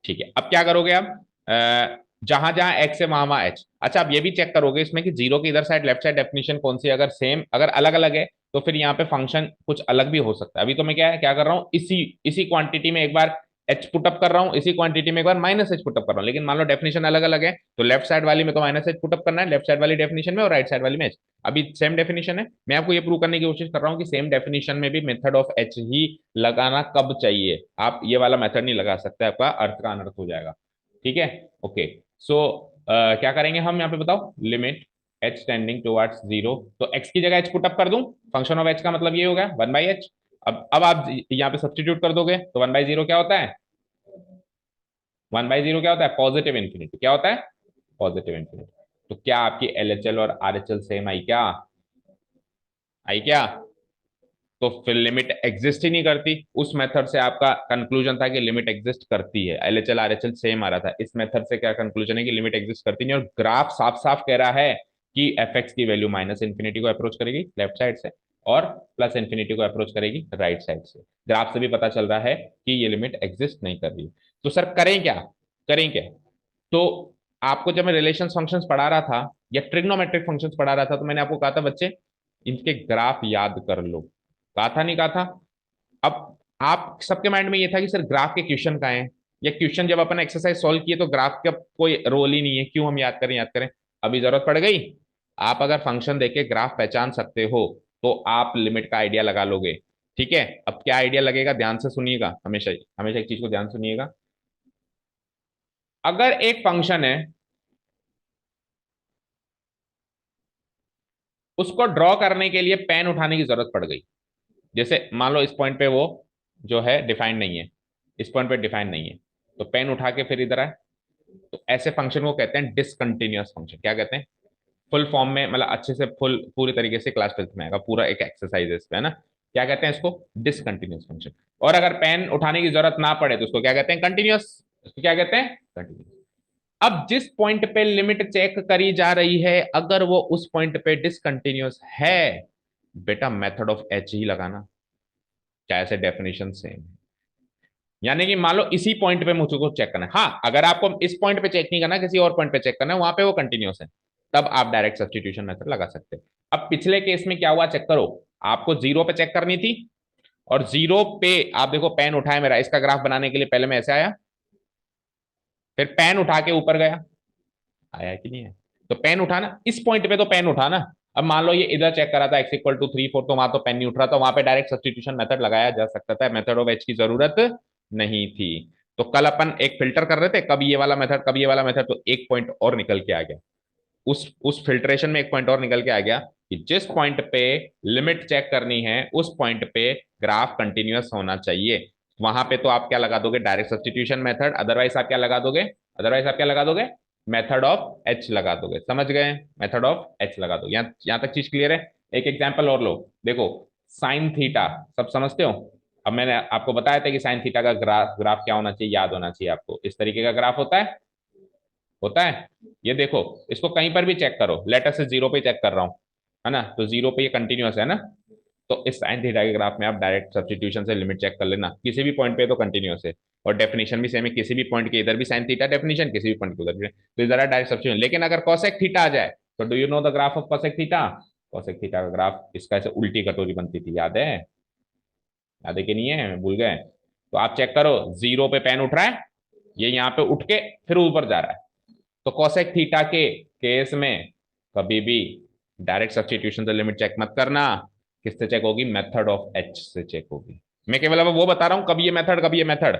ठीक है, अब क्या करोगे आप, जहां जहां एक्स है वहां वहां एच। अच्छा, आप ये भी चेक करोगे इसमें कि जीरो की इधर साइड लेफ्ट साइड डेफिनेशन कौन सी, अगर सेम, अगर अलग अलग है तो फिर यहाँ पे फंक्शन कुछ अलग भी हो सकता है। अभी तो मैं क्या कर रहा हूँ, इसी इसी क्वांटिटी में एक बार एच पुटअप कर रहा हूँ, इसी क्वांटिटी में एक बार माइनस एच पुटअप कर रहा हूँ, लेकिन मान लो डेफिनेशन अलग अलग है, तो लेफ्ट साइड वाली में तो माइनस एच पुटअप करना है लेफ्ट साइड वाली डेफिनेशन में, और राइट साइड वाली में एच। अभी सेम डेफिनेशन है, मैं आपको ये प्रूव करने की कोशिश कर रहा हूँ कि सेम डेफिनेशन में भी मेथड ऑफ एच ही लगाना कब चाहिए, आप ये वाला मेथड नहीं लगा सकते, आपका अर्थ का अनर्थ हो जाएगा। ठीक है, ओके। सो क्या करेंगे हम यहाँ पे बताओ, limit H tending towards zero, तो एक्स की जगह एच पुटअप कर दूं, फंक्शन ऑफ एच का मतलब ये हो गया 1/h। अब आप यहाँ पे सब्सटीट्यूट कर दोगे तो 1/0 क्या होता है, 1/0 क्या होता है, पॉजिटिव इन्फिनिटी, क्या होता है, पॉजिटिव इन्फिनिटी। तो क्या आपकी एलएचएल और आरएचएल सेम आई क्या, आई क्या, तो फिर लिमिट एग्जिस्ट ही नहीं करती। उस मेथड से आपका कंक्लूजन था कि लिमिट एग्जिस्ट करती है, एलएचएल आरएचएल सेम आ रहा था, इस मेथड से क्या कंक्लूजन है कि लिमिट एग्जिस्ट करती नहीं, और ग्राफ साफ साफ कह रहा है कि एफ एक्स की वैल्यू माइनस इन्फिनिटी को अप्रोच करेगी लेफ्ट साइड से, और प्लस इन्फिनिटी को अप्रोच करेगी राइट साइड से। ग्राफ से भी पता चल रहा है कि ये लिमिट एग्जिस्ट नहीं कर रही। तो सर करें क्या, करें क्या, तो आपको जब मैं रिलेशन फंक्शंस पढ़ा रहा था या ट्रिग्नोमेट्रिक फंक्शंस पढ़ा रहा था, तो मैंने आपको कहा था बच्चे इनके ग्राफ याद कर लो, कहा था नहीं कहा था। अब आप सबके माइंड में ये था कि सर ग्राफ के क्वेश्चन कहाँ हैं, या क्वेश्चन जब अपन एक्सरसाइज सॉल्व किए तो ग्राफ का कोई रोल ही नहीं है, क्यों हम याद करें, याद करें। अभी जरूरत पड़ गई, आप अगर फंक्शन देके ग्राफ पहचान सकते हो तो आप लिमिट का आइडिया लगा लोगे। ठीक है, अब क्या आइडिया लगेगा, ध्यान से सुनिएगा, हमेशा हमेशा एक चीज को ध्यान सुनिएगा। अगर एक फंक्शन है, उसको ड्रॉ करने के लिए पेन उठाने की जरूरत पड़ गई, जैसे मान लो इस पॉइंट पे वो जो है डिफाइंड नहीं है, इस पॉइंट पे डिफाइंड नहीं है, तो पेन उठा के फिर इधर आए, तो ऐसे फंक्शन को कहते हैं डिसकंटिन्यूअस फंक्शन। क्या कहते हैं, फुल फॉर्म में, मतलब अच्छे से फुल पूरी तरीके से क्लास 12th में आएगा, पूरा एक एक्सरसाइज है ना। क्या कहते हैं इसको, डिसकंटिन्यूअस फंक्शन। और अगर पेन उठाने की जरूरत ना पड़े तो उसको क्या कहते हैं, कंटिन्यूअस। उसको क्या कहते हैं, कंटिन्यूअस। अब जिस पॉइंट पे लिमिट चेक करी जा रही है, अगर वो उस पॉइंट पे डिसकंटिन्यूअस है, बेटा मेथड ऑफ एच ही लगाना, चाहे से डेफिनेशन सेम। यानी कि मान लो इसी पॉइंट पे मुझको चेक करना है, हाँ अगर आपको इस पॉइंट पे चेक नहीं करना, किसी और पॉइंट पे चेक करना है, वहां पे वो कंटिन्यूअस है, तब आप डायरेक्ट सब्स्टिट्यूशन मेथड लगा सकते हैं। अब पिछले केस में क्या हुआ चेक करो, आपको जीरो पे चेक करनी थी, और जीरो पे आप देखो पेन उठाए मेरा, इसका ग्राफ बनाने के लिए पहले मैं ऐसे आया, फिर पेन उठा के ऊपर गया, आया कि नहीं है, तो पेन उठाना इस पॉइंट पे, तो पेन उठाना। अब मान लो ये इधर चेक करा था x = 3 4, तो वहां तो पेन नहीं उठ रहा था, वहां पे डायरेक्ट सब्स्टिट्यूशन मेथड लगाया जा सकता था, मेथड ऑफ एच की जरूरत नहीं थी। तो कल अपन एक फिल्टर कर रहे थे, कब ये वाला मेथड कब ये वाला मेथड, तो एक पॉइंट और निकल के आ गया, उस फिल्ट्रेशन में एक पॉइंट और निकल के आ गया कि जिस पॉइंट पे लिमिट चेक करनी है उस पॉइंट पे ग्राफ कंटिन्यूअस होना चाहिए। वहां पे तो आप क्या लगा दोगे, डायरेक्ट सब्स्टिट्यूशन मेथड, अदरवाइज आप क्या लगा दोगे, अदरवाइज आप क्या लगा दोगे, मेथड ऑफ एच लगा दोगे। समझ गए, मेथड ऑफ एच लगा दो, यहां तक चीज क्लियर है। एक एग्जाम्पल और लो, देखो साइन थीटा सब समझते हो। अब मैंने आपको बताया था कि साइन थीटा का ग्राफ ग्राफ क्या होना चाहिए, याद होना चाहिए आपको, इस तरीके का ग्राफ होता है, होता है। ये देखो, इसको कहीं पर भी चेक करो, लेटर से जीरो पे चेक कर रहा हूं, है ना, तो जीरो पे ये कंटिन्यूअस है ना, तो इस साइन थीटा के ग्राफ में आप डायरेक्ट सब्स्टिट्यूशन से लिमिट चेक कर लेना, किसी भी पॉइंट पे तो कंटिन्यूअस है, और डेफिनेशन भी सेम है, किसी भी पॉइंट के इधर भी साइन थीटा डेफिनेशन, किसी भी पॉइंट के उधर भी, तो इधर डायरेक्ट सब्स्टिट्यूशन। लेकिन अगर कॉसेक थीटा आ जाए, तो do you know the graph of cosec theta, cosec theta का ग्राफ इसका ऐसे उल्टी कटोरी बनती थी, याद है, याद है कि नहीं है, भूल गए। तो आप चेक करो, जीरो पे पेन उठ रहा है, ये यहाँ पे उठ के फिर ऊपर जा रहा है, तो कोसेक थीटा के केस में कभी भी डायरेक्ट सब्स्टिट्यूशन से लिमिट चेक मत करना, किससे चेक होगी, मेथड ऑफ एच से चेक होगी। मैं केवल अब वो बता रहा हूं कब ये मेथड कब ये मेथड,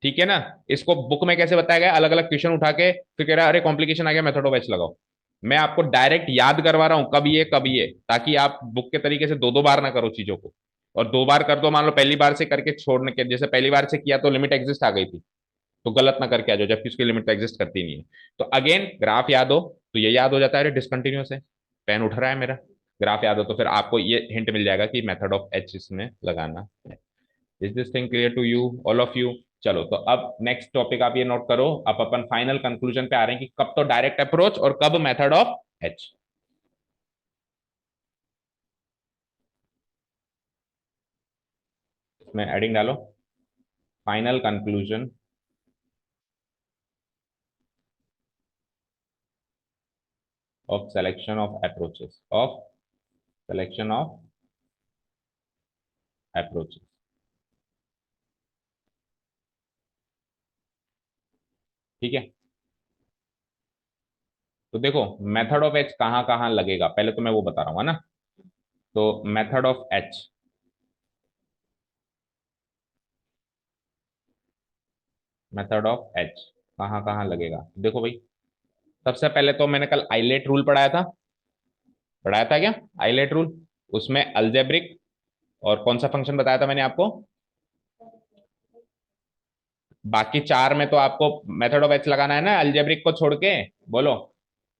ठीक है ना। इसको बुक में कैसे बताया गया, अलग अलग क्वेश्चन उठा के फिर कह रहा है अरे कॉम्प्लिकेशन आ गया मेथड ऑफ एच लगाओ। मैं आपको डायरेक्ट याद करवा रहा हूं कब ये, ताकि आप बुक के तरीके से दो दो बार ना करो चीजों को, और दो बार कर दो, मान लो पहली बार से करके छोड़ने के, जैसे पहली बार से किया तो लिमिट एग्जिस्ट आ गई थी, तो गलत ना करके आ जाओ, जबकि उसकी लिमिट तो एग्जिस्ट करती नहीं है। तो अगेन ग्राफ याद हो तो ये याद हो जाता है डिसकंटिन्यूअस है, पेन उठ रहा है मेरा, ग्राफ याद हो तो फिर आपको ये हिंट मिल जाएगा कि मेथड ऑफ एच इसमें लगाना है। Is this thing clear to you, all of you. चलो तो अब नेक्स्ट टॉपिक आप ये नोट करो, अब अपन फाइनल कंक्लूजन पे आ रहे हैं कि कब तो डायरेक्ट अप्रोच और कब मेथड ऑफ एच। इसमें एडिंग डालो, final conclusion of selection of approaches, of selection of approaches. ठीक है, तो देखो मेथड ऑफ एच कहाँ कहाँ लगेगा पहले तो मैं वो बता रहा हूँ, है ना। तो method of H, method of H कहाँ कहाँ लगेगा, देखो भाई। सबसे पहले तो मैंने कल आइलेट रूल पढ़ाया था, पढ़ाया था क्या, आइलेट रूल। उसमें अलजेब्रिक और कौन सा फंक्शन बताया था मैंने आपको, बाकी चार में तो आपको मेथड ऑफ एच लगाना है ना अलजेब्रिक को छोड़ के। बोलो,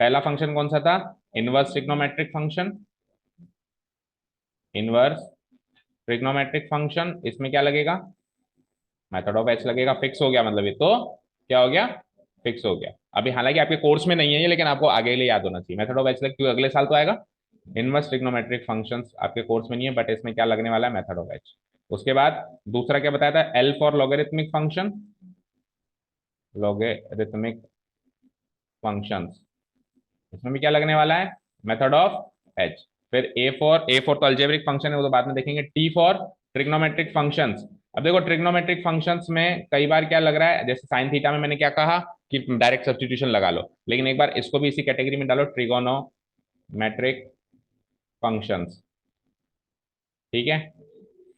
पहला फंक्शन कौन सा था, inverse trigonometric function, inverse trigonometric function, इसमें क्या लगेगा, मेथड ऑफ एच लगेगा। फिक्स हो गया, मतलब ये तो क्या हो गया, फिक्स हो गया। अभी हालांकि आपके कोर्स में नहीं है ये, लेकिन आपको आगे के लिए याद होना चाहिए मेथड ऑफ एच लग, क्योंकि अगले साल तो आएगा। इनवर्स ट्रिग्नोमेट्रिक फंक्शंस आपके कोर्स में नहीं है, बट इसमें क्या लगने वाला है, मेथड ऑफ एच। उसके बाद दूसरा क्या बताया था, L for logarithmic function, logarithmic functions, इसमें भी क्या लगने वाला है, मेथड ऑफ एच। फिर ए फॉर तो अलजेब्रिक फंक्शन है, वो तो बाद में देखेंगे। T for trigonometric functions. अब देखो ट्रिग्नोमेट्रिक फंक्शंस में कई बार क्या लग रहा है, जैसे साइन थीटा में मैंने क्या कहा कि डायरेक्ट सब्स्टिट्यूशन लगा लो, लेकिन एक बार इसको भी इसी कैटेगरी में डालो, ट्रिगोनोमेट्रिक फंक्शंस। ठीक है,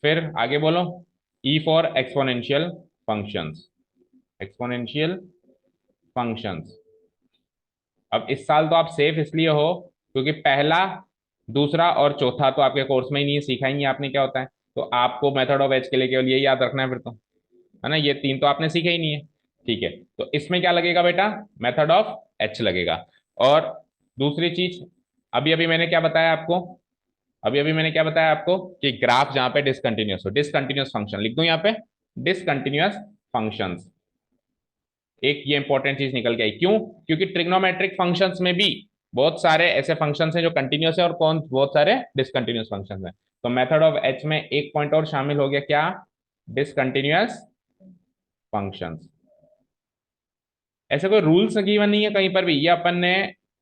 फिर आगे बोलो, E for exponential functions, exponential functions. अब इस साल तो आप सेफ इसलिए हो क्योंकि पहला, दूसरा और चौथा तो आपके कोर्स में ही नहीं है, सीखा ही नहीं आपने क्या होता है। तो आपको मेथड ऑफ एच के लिए केवल यही याद रखना है फिर तो, है ना, ये तीन तो आपने सीखे ही नहीं है। ठीक है, तो इसमें क्या लगेगा बेटा, मेथड ऑफ एच लगेगा। और दूसरी चीज, अभी अभी मैंने क्या बताया आपको, अभी अभी मैंने क्या बताया आपको कि ग्राफ जहां पे डिसकंटिन्यूअस हो, डिसकंटिन्यूअस फंक्शन लिख दूं यहाँ पे, डिसकंटिन्यूअस फंक्शंस। एक ये इंपॉर्टेंट चीज निकल के आई, क्यों, क्योंकि ट्रिग्नोमेट्रिक फंक्शंस में भी बहुत सारे ऐसे फंक्शंस हैं जो कंटिन्यूअस है और कौन बहुत सारे डिसकंटिन्यूअस फंक्शंस हैं। तो मेथड ऑफ एच में एक पॉइंट और शामिल हो गया, क्या, डिसकंटिन्यूअस फंक्शंस। ऐसे कोई रूल्स गिवन नहीं है कहीं पर भी, ये अपन ने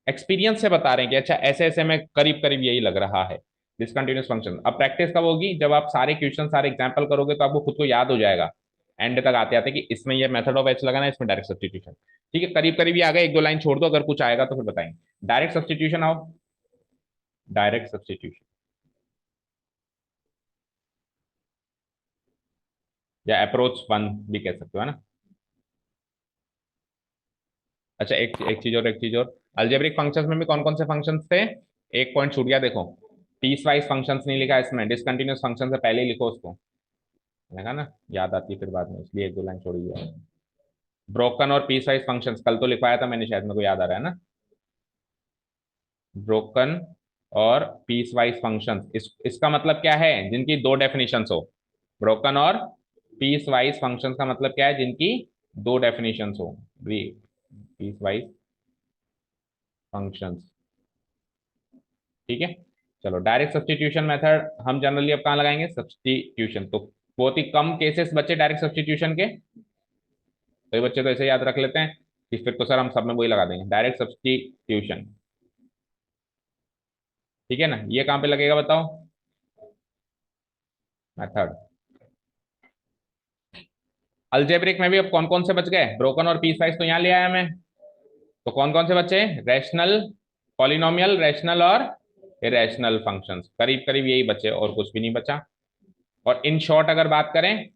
एक्सपीरियंस से बता रहे हैं कि अच्छा ऐसे ऐसे में करीब करीब यही लग रहा है, डिसकंटिन्यूअस फंक्शन। अब प्रैक्टिस कब होगी, जब आप सारे क्वेश्चन सारे एग्जांपल करोगे तो आपको खुद को याद हो जाएगा एंड तक आते आते कि इसमें ये मेथड ऑफ एच लगाना है, इसमें डायरेक्ट सब्स्टिट्यूशन। ठीक है, करीब करीब ही आ गए, एक दो लाइन छोड़ दो, अगर कुछ आएगा तो फिर बताएंगे। डायरेक्ट सब्स्टिट्यूशन आओ, डायरेक्ट सब्स्टिट्यूशन या अप्रोच वन भी कह सकते हो, है ना। अच्छा, एक चीज और, एक चीज और, अलजेब्रिक फंक्शंस में भी कौन कौन से फंक्शंस थे, एक पॉइंट छूट गया देखो, पीस वाइज फंक्शंस नहीं लिखा इसमें, डिसकंटिन्यूअस फंक्शन से पहले ही लिखो उसको, देखा ना, याद आती है फिर बाद में, इसलिए एक दो लाइन छोड़ी है। ब्रोकन और पीस वाइज फंक्शंस कल तो लिखवाया था मैंने, शायद मेरे को याद आ रहा है ना। ब्रोकन और पीस वाइज फंक्शंस, इसका मतलब क्या है, जिनकी दो डेफिनेशंस हो। ब्रोकन और पीस वाइज फंक्शंस का मतलब क्या है, जिनकी दो डेफिनेशंस हो, पीस वाइज फंक्शंस। ठीक है, चलो डायरेक्ट सब्स्टिट्यूशन मेथड हम जनरली अब कहाँ लगाएंगे, सब्स्टिट्यूशन। तो बहुत ही कम केसेस बचे डायरेक्ट सब्स्टिट्यूशन के, तो ये बच्चे तो ऐसे याद रख लेते हैं कि फिर तो सर हम सब में वही लगा देंगे, डायरेक्ट सब्स्टिट्यूशन। ठीक है ना, ये कहाँ पे लगेगा बताओ, मेथड। अलजेब्रिक में भी अब कौन कौन से बच गए, ब्रोकन और पीस वाइज तो यहाँ ले आया मैं, तो कौन कौन से बचे, रैशनल, पॉलिनोमियल, रैशनल और इरेशनल फंक्शंस, करीब करीब यही बचे और कुछ भी नहीं बचा। और इन शॉर्ट अगर बात करें,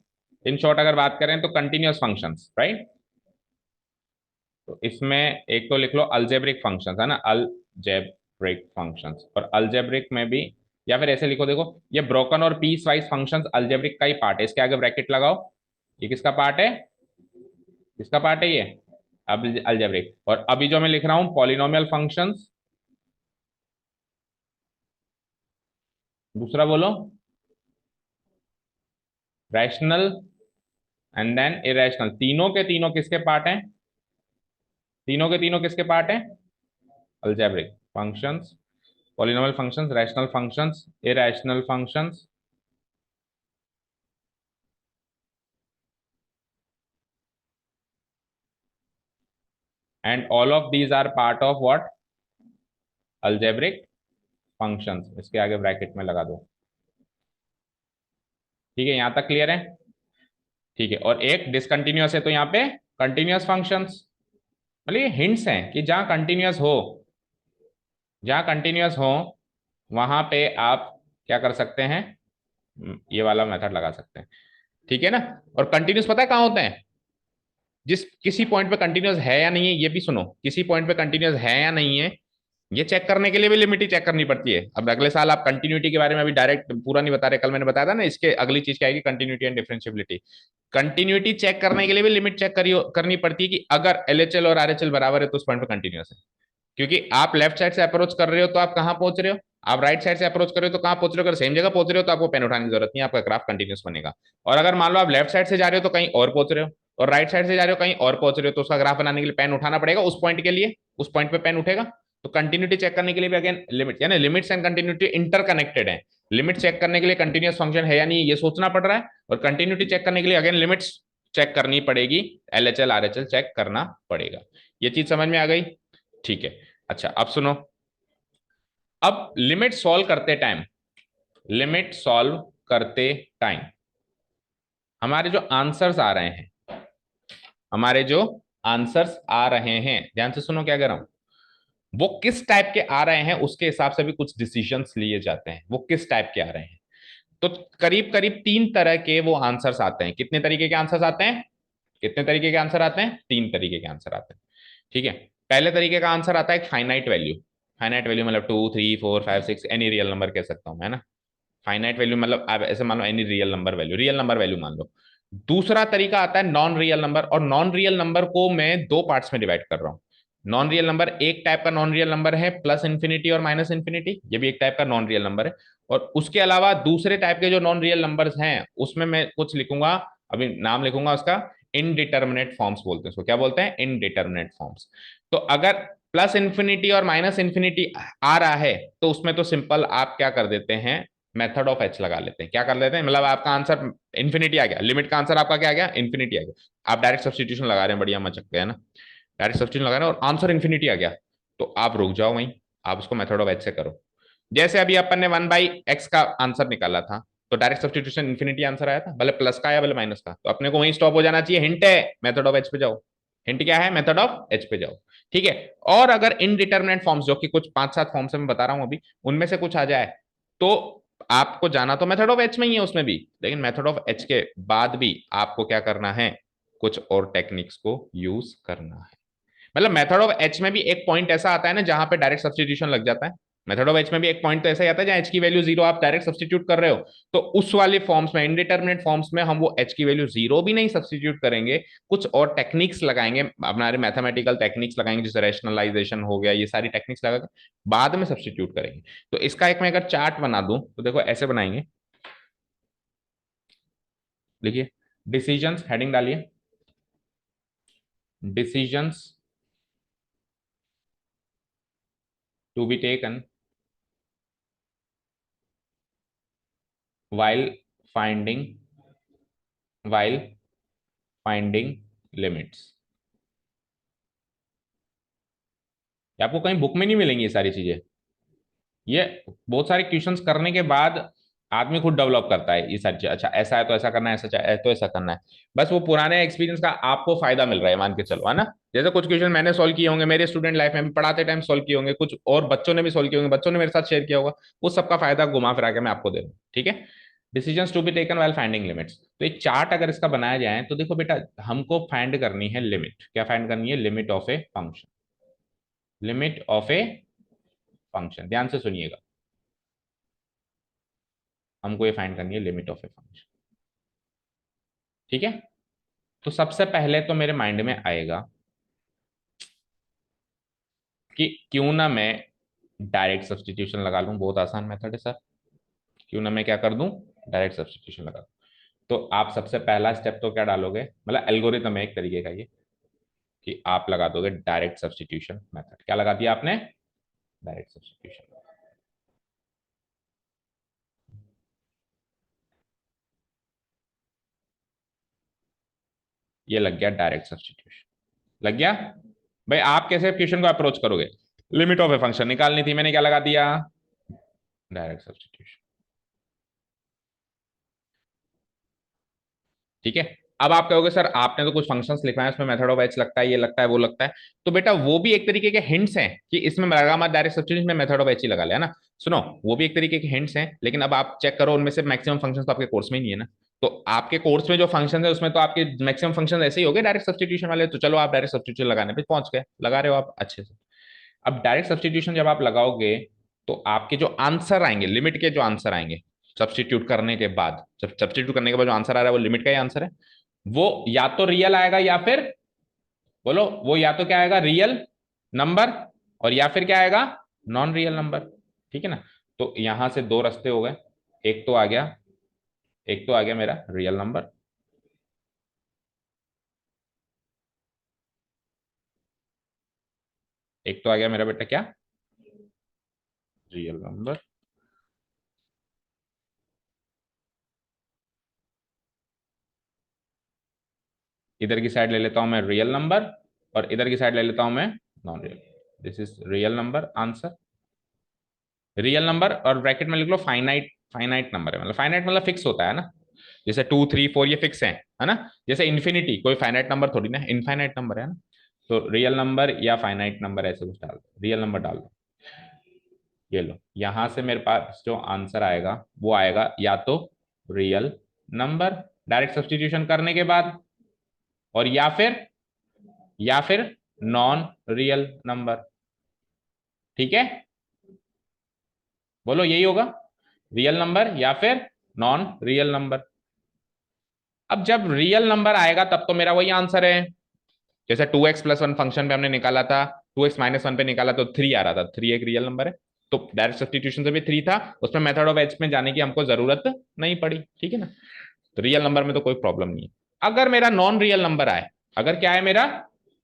इन शॉर्ट अगर बात करें तो कंटिन्यूअस फंक्शंस, राइट। तो इसमें एक तो लिख लो अलजेब्रिक फंक्शंस, है ना, अलजेब्रिक फंक्शंस। और अलजेब्रिक में भी, या फिर ऐसे लिखो, देखो ये ब्रोकन और पीस वाइज फंक्शंस अलजेब्रिक का ही पार्ट है, इसके आगे ब्रैकेट लगाओ, ये किसका पार्ट है, किसका पार्ट है ये, अब अलजेब्रिक। और अभी जो मैं लिख रहा हूं पॉलिनोमियल फंक्शंस, दूसरा बोलो रैशनल, एंड देन इरेशनल, तीनों के तीनों किसके पार्ट हैं, तीनों के तीनों किसके पार्ट हैं, algebraic functions, polynomial functions, rational functions, irrational functions. And all of these are part of what, algebraic functions, इसके आगे ब्रैकेट में लगा दो। ठीक है, यहां तक क्लियर है। ठीक है, और एक डिसकंटिन्यूअस है तो यहाँ पे कंटिन्यूअस फंक्शंस, मतलब ये हिंट्स हैं कि जहां कंटिन्यूअस हो वहां पे आप क्या कर सकते हैं, ये वाला मेथड लगा सकते हैं। ठीक है ना। और कंटिन्यूअस पता है कहाँ होते हैं, जिस किसी पॉइंट पे कंटिन्यूअस है या नहीं है, ये भी सुनो, किसी पॉइंट पे कंटिन्यूअस है या नहीं है, ये चेक करने के लिए भी लिमिट ही चेक करनी पड़ती है। अब अगले साल आप कंटिन्यूटी के बारे में अभी डायरेक्ट पूरा नहीं बता रहे, कल मैंने बताया था ना, इसके अगली चीज क्या आएगी, continuity and differentiability. Continuity check करने के लिए भी लिमिट चेक करनी पड़ती है कि अगर एलएचएल और आरएचएल बराबर है तो उस पॉइंट पे कंटिन्यूअस है। क्योंकि आप लेफ्ट साइड से अप्रोच कर रहे हो तो आप कहां पहुंच रहे हो, आप राइट साइड से अप्रोच कर रहे हो तो कहां पहुंच रहे हो, अगर सेम जगह पहुंच रहे हो तो आपको पेन उठाने की जरूरत नहीं है, आपका ग्राफ कंटिन्यूस बनेगा। और अगर मान लो आप लेफ्ट साइड से जा रहे हो तो कहीं और पहुंच रहे हो, और राइट साइड से जा रहे हो कहीं और पहुंच रहे हो, तो उसका ग्राफ बनाने के लिए पेन उठाना पड़ेगा उस पॉइंट के लिए, उस पॉइंट पे पेन उठेगा। तो कंटिन्यूटी चेक करने के लिए भी अगेन लिमिट, यानी लिमिट्स एंड कंटिन्यूटी इंटरकनेक्टेड है। लिमिट चेक करने के लिए कंटिन्यूस फंक्शन है या नहीं ये सोचना पड़ रहा है, और कंटिन्यूटी चेक करने के लिए अगेन लिमिट्स चेक करनी पड़ेगी, एलएचएल आरएचएल चेक करना पड़ेगा। ये चीज समझ में आ गई। ठीक है। अच्छा अब सुनो, अब लिमिट सॉल्व करते टाइम हमारे जो आंसर्स आ रहे हैं, हमारे जो आंसर्स आ रहे हैं, ध्यान से सुनो क्या कह रहा हूं, वो किस टाइप के आ रहे हैं उसके हिसाब से भी कुछ डिसीजंस लिए जाते हैं, वो किस टाइप के आ रहे हैं। तो करीब करीब तीन तरह के वो आंसर्स आते हैं। कितने तरीके के आंसर्स आते हैं, कितने तरीके के आंसर आते हैं, तीन तरीके के आंसर आते हैं। ठीक है। पहले तरीके का आंसर आता है फाइनाइट वैल्यू। फाइनाइट वैल्यू मतलब 2 3 4 5 6, एनी रियल नंबर कह सकता हूं मैं ना। फाइनाइट वैल्यू मतलब आप ऐसे मान लो एनी रियल नंबर वैल्यू मान लो। दूसरा तरीका आता है नॉन रियल नंबर, और नॉन रियल नंबर को मैं दो पार्ट्स में डिवाइड कर रहा हूँ। नॉन रियल नंबर, एक टाइप का नॉन रियल नंबर है प्लस इंफिनिटी और माइनस इंफिनिटी, ये भी एक टाइप का नॉन रियल नंबर है। और उसके अलावा दूसरे टाइप के जो नॉन रियल नंबर्स हैं उसमें मैं कुछ लिखूंगा, अभी नाम लिखूंगा उसका, इनडिटर्मिनेट फॉर्म्स बोलते हैं उसको। क्या बोलते हैं, इनडिटर्मिनेट फॉर्म्स। तो अगर प्लस इंफिनिटी और माइनस इंफिनिटी आ रहा है तो उसमें तो सिंपल आप क्या कर देते हैं, मेथड ऑफ एच लगा लेते हैं। क्या कर लेते हैं, मतलब आपका आंसर इन्फिनिटी आ गया, लिमिट का आंसर आपका क्या आ गया, इन्फिनिटी आ गया। आप डायरेक्ट सब्सटीट्यूशन लगा रहे हैं, बढ़िया मचक गया ना, डायरेक्ट सब्सटीट्यूशन लगा रहे हैं और आंसर इन्फिनिटी आ गया। तो आप रुक जाओ वहीं, आप उसको मेथड ऑफ एच से करो। जैसे अभी अपन ने 1/x का आंसर निकाला था, तो डायरेक्ट सब्सटीट्यूशन इन्फिनिटी आंसर आया था, भले प्लस का आया भले माइनस का, तो अपने को वहीं स्टॉप हो जाना चाहिए। हिंट है, मेथड ऑफ एच पे जाओ। हिंट क्या है, मेथड ऑफ एच पे जाओ। ठीक है। और अगर इनडिटर्मिनेट फॉर्म्स, जो कि कुछ 5 7 फॉर्म्स मैं बता रहा हूं अभी, उनमें से कुछ आ जाए, तो आपको जाना तो मेथड ऑफ एच में ही है उसमें भी, लेकिन मेथड ऑफ एच के बाद भी आपको क्या करना है, कुछ और टेक्निक्स को यूज करना है। मतलब मेथड ऑफ एच में भी एक पॉइंट ऐसा आता है ना जहां पे डायरेक्ट सब्सटीट्यूशन लग जाता है। मेथड ऑफ एच में भी एक पॉइंट तो ऐसा ही आता है जहां एच की वैल्यू जीरो आप डायरेक्ट सब्सटीट्यूट कर रहे हो। तो उस वाले फॉर्म्स में, इनडिटर्मिनेट फॉर्म्स में, हम वो एच की वैल्यू जीरो भी नहीं सब्सटीट्यूट करेंगे, कुछ और टेक्निक्स लगाएंगे, हमारे मैथमेटिकल टेक्निक्स लगाएंगे, जैसे रैशनलाइजेशन हो गया, ये सारी टेक्निक्स लगा बाद में सब्सटीट्यूट करेंगे। तो इसका एक मैं अगर चार्ट बना दूं तो देखो ऐसे बनाएंगे। देखिए, डिसीजंस, हेडिंग डालिए, decisions to be taken while finding while finding limits। ये आपको कहीं बुक में नहीं मिलेंगी ये सारी चीजें। ये बहुत सारे क्वेश्चंस करने के बाद आदमी खुद डेवलप करता है ये सारी चीजें। अच्छा ऐसा है तो ऐसा करना है, ऐसा है तो ऐसा करना है। बस वो पुराने एक्सपीरियंस का आपको फायदा मिल रहा है, मान के चलो, है ना। जैसे कुछ क्वेश्चन मैंने सॉल्व किए होंगे, मेरे स्टूडेंट लाइफ में भी पढ़ाते टाइम सॉल्व किए होंगे, कुछ और बच्चों ने भी सॉल्व किए होंगे, बच्चों ने मेरे साथ शेयर किया होगा, वो सबका फायदा घुमा फिरा के मैं आपको दे दूँ। ठीक है। Decisions to be taken while finding limits, तो एक चार्ट अगर इसका बनाया जाए तो देखो बेटा, हमको फाइंड करनी है लिमिट। क्या फाइंड करनी है, limit of a function. Limit of a function, ध्यान से सुनिएगा, हमको ये फाइंड करनी है लिमिट ऑफ ए फंक्शन। ठीक है। तो सबसे पहले तो मेरे माइंड में आएगा कि क्यों ना मैं डायरेक्ट सब्सटीट्यूशन लगा लूं, बहुत आसान मेथड है सर। क्यों ना मैं क्या कर दूं, डायरेक्ट सब्सटीट्यूशन लगा दूं। तो आप सबसे पहला स्टेप तो क्या डालोगे, मतलब एल्गोरिथम है एक तरीके का ये, कि आप लगा दोगे डायरेक्ट सब्सटीट्यूशन मेथड। क्या लगा दिया आपने, डायरेक्ट सब्सटीट्यूशन। ये लग गया डायरेक्ट सब्सटीट्यूशन, लग गया। भाई आप कैसे क्वेश्चन को अप्रोच करोगे, लिमिट ऑफ ए फंक्शन निकालनी थी, मैंने क्या लगा दिया, डायरेक्ट सब्सटीट्यूशन। ठीक है। अब आप कहोगे सर आपने तो कुछ फंक्शंस लिखा है उसमें मेथड ऑफ एच लगता है, ये लगता है, वो लगता है, तो बेटा वो भी एक तरीके के हिंट्स हैं कि इसमें लगा मत डायरेक्ट सब्स्टिट्यूशन में मेथड ऑफ एच ही लगा ले, है ना। सुनो, वो भी एक तरीके के हिंट्स हैं, लेकिन अब आप चेक करो उनमें से मैक्सिमम फंक्शंस तो आपके कोर्स में ही नहीं है ना। तो आपके कोर्स में जो फंक्शन है उसमें तो आपके मैक्सिमम फंक्शन ऐसे ही हो गए डायरेक्ट सब्स्टिट्यूशन वाले, तो चलो आप डायरेक्ट सब्स्टिट्यूशन लगाने पे पहुंच गए, लगा रहे हो आप अच्छे से। अब डायरेक्ट सब्स्टिट्यूशन जब आप लगाओगे तो आपके जो आंसर आएंगे, लिमिट के जो आंसर आएंगे सब्स्टिट्यूट करने के बाद, जब सब्स्टिट्यूट करने के बाद जो आंसर आ रहा है वो लिमिट का ही आंसर है, वो या तो रियल आएगा या फिर, बोलो, वो या तो क्या आएगा, रियल नंबर, और या फिर क्या आएगा, नॉन रियल नंबर। ठीक है ना। तो यहां से दो रास्ते हो गए, एक तो आ गया, एक तो आ गया मेरा रियल नंबर, एक तो आ गया मेरा बेटा क्या, रियल नंबर। इधर की साइड ले लेता हूं मैं रियल नंबर, और इधर की साइड ले लेता हूं मैं non real. This is real number answer, real number, और ब्रैकेट में लिख लो फाइनाइट, फाइनाइट नंबर है, मतलब फाइनाइट मतलब फिक्स होता है ना, जैसे 2 3 4 ये फिक्स है ना। जैसे इन्फिनिटी कोई फाइनाइट नंबर थोड़ी ना, इनफाइनाइट नंबर है ना। तो रियल नंबर या फाइनाइट नंबर ऐसे कुछ डाल दो, रियल नंबर डाल दो। ये लो, यहां से मेरे पास जो आंसर आएगा वो आएगा या तो रियल नंबर डायरेक्ट सब्सटीट्यूशन करने के बाद, और या फिर नॉन रियल नंबर। ठीक है, बोलो यही होगा, रियल नंबर या फिर नॉन रियल नंबर। अब जब रियल नंबर आएगा तब तो मेरा वही आंसर है, जैसे 2x+1 फंक्शन पे हमने निकाला था, 2x-1 पे निकाला तो 3 आ रहा था, 3 एक रियल नंबर है। तो डायरेक्ट सब्स्टिट्यूशन से भी 3 था, उसमें मेथड ऑफ एच में जाने की हमको जरूरत नहीं पड़ी। ठीक है ना। तो रियल नंबर में तो कोई प्रॉब्लम नहीं है। अगर मेरा नॉन रियल नंबर आए, अगर क्या है मेरा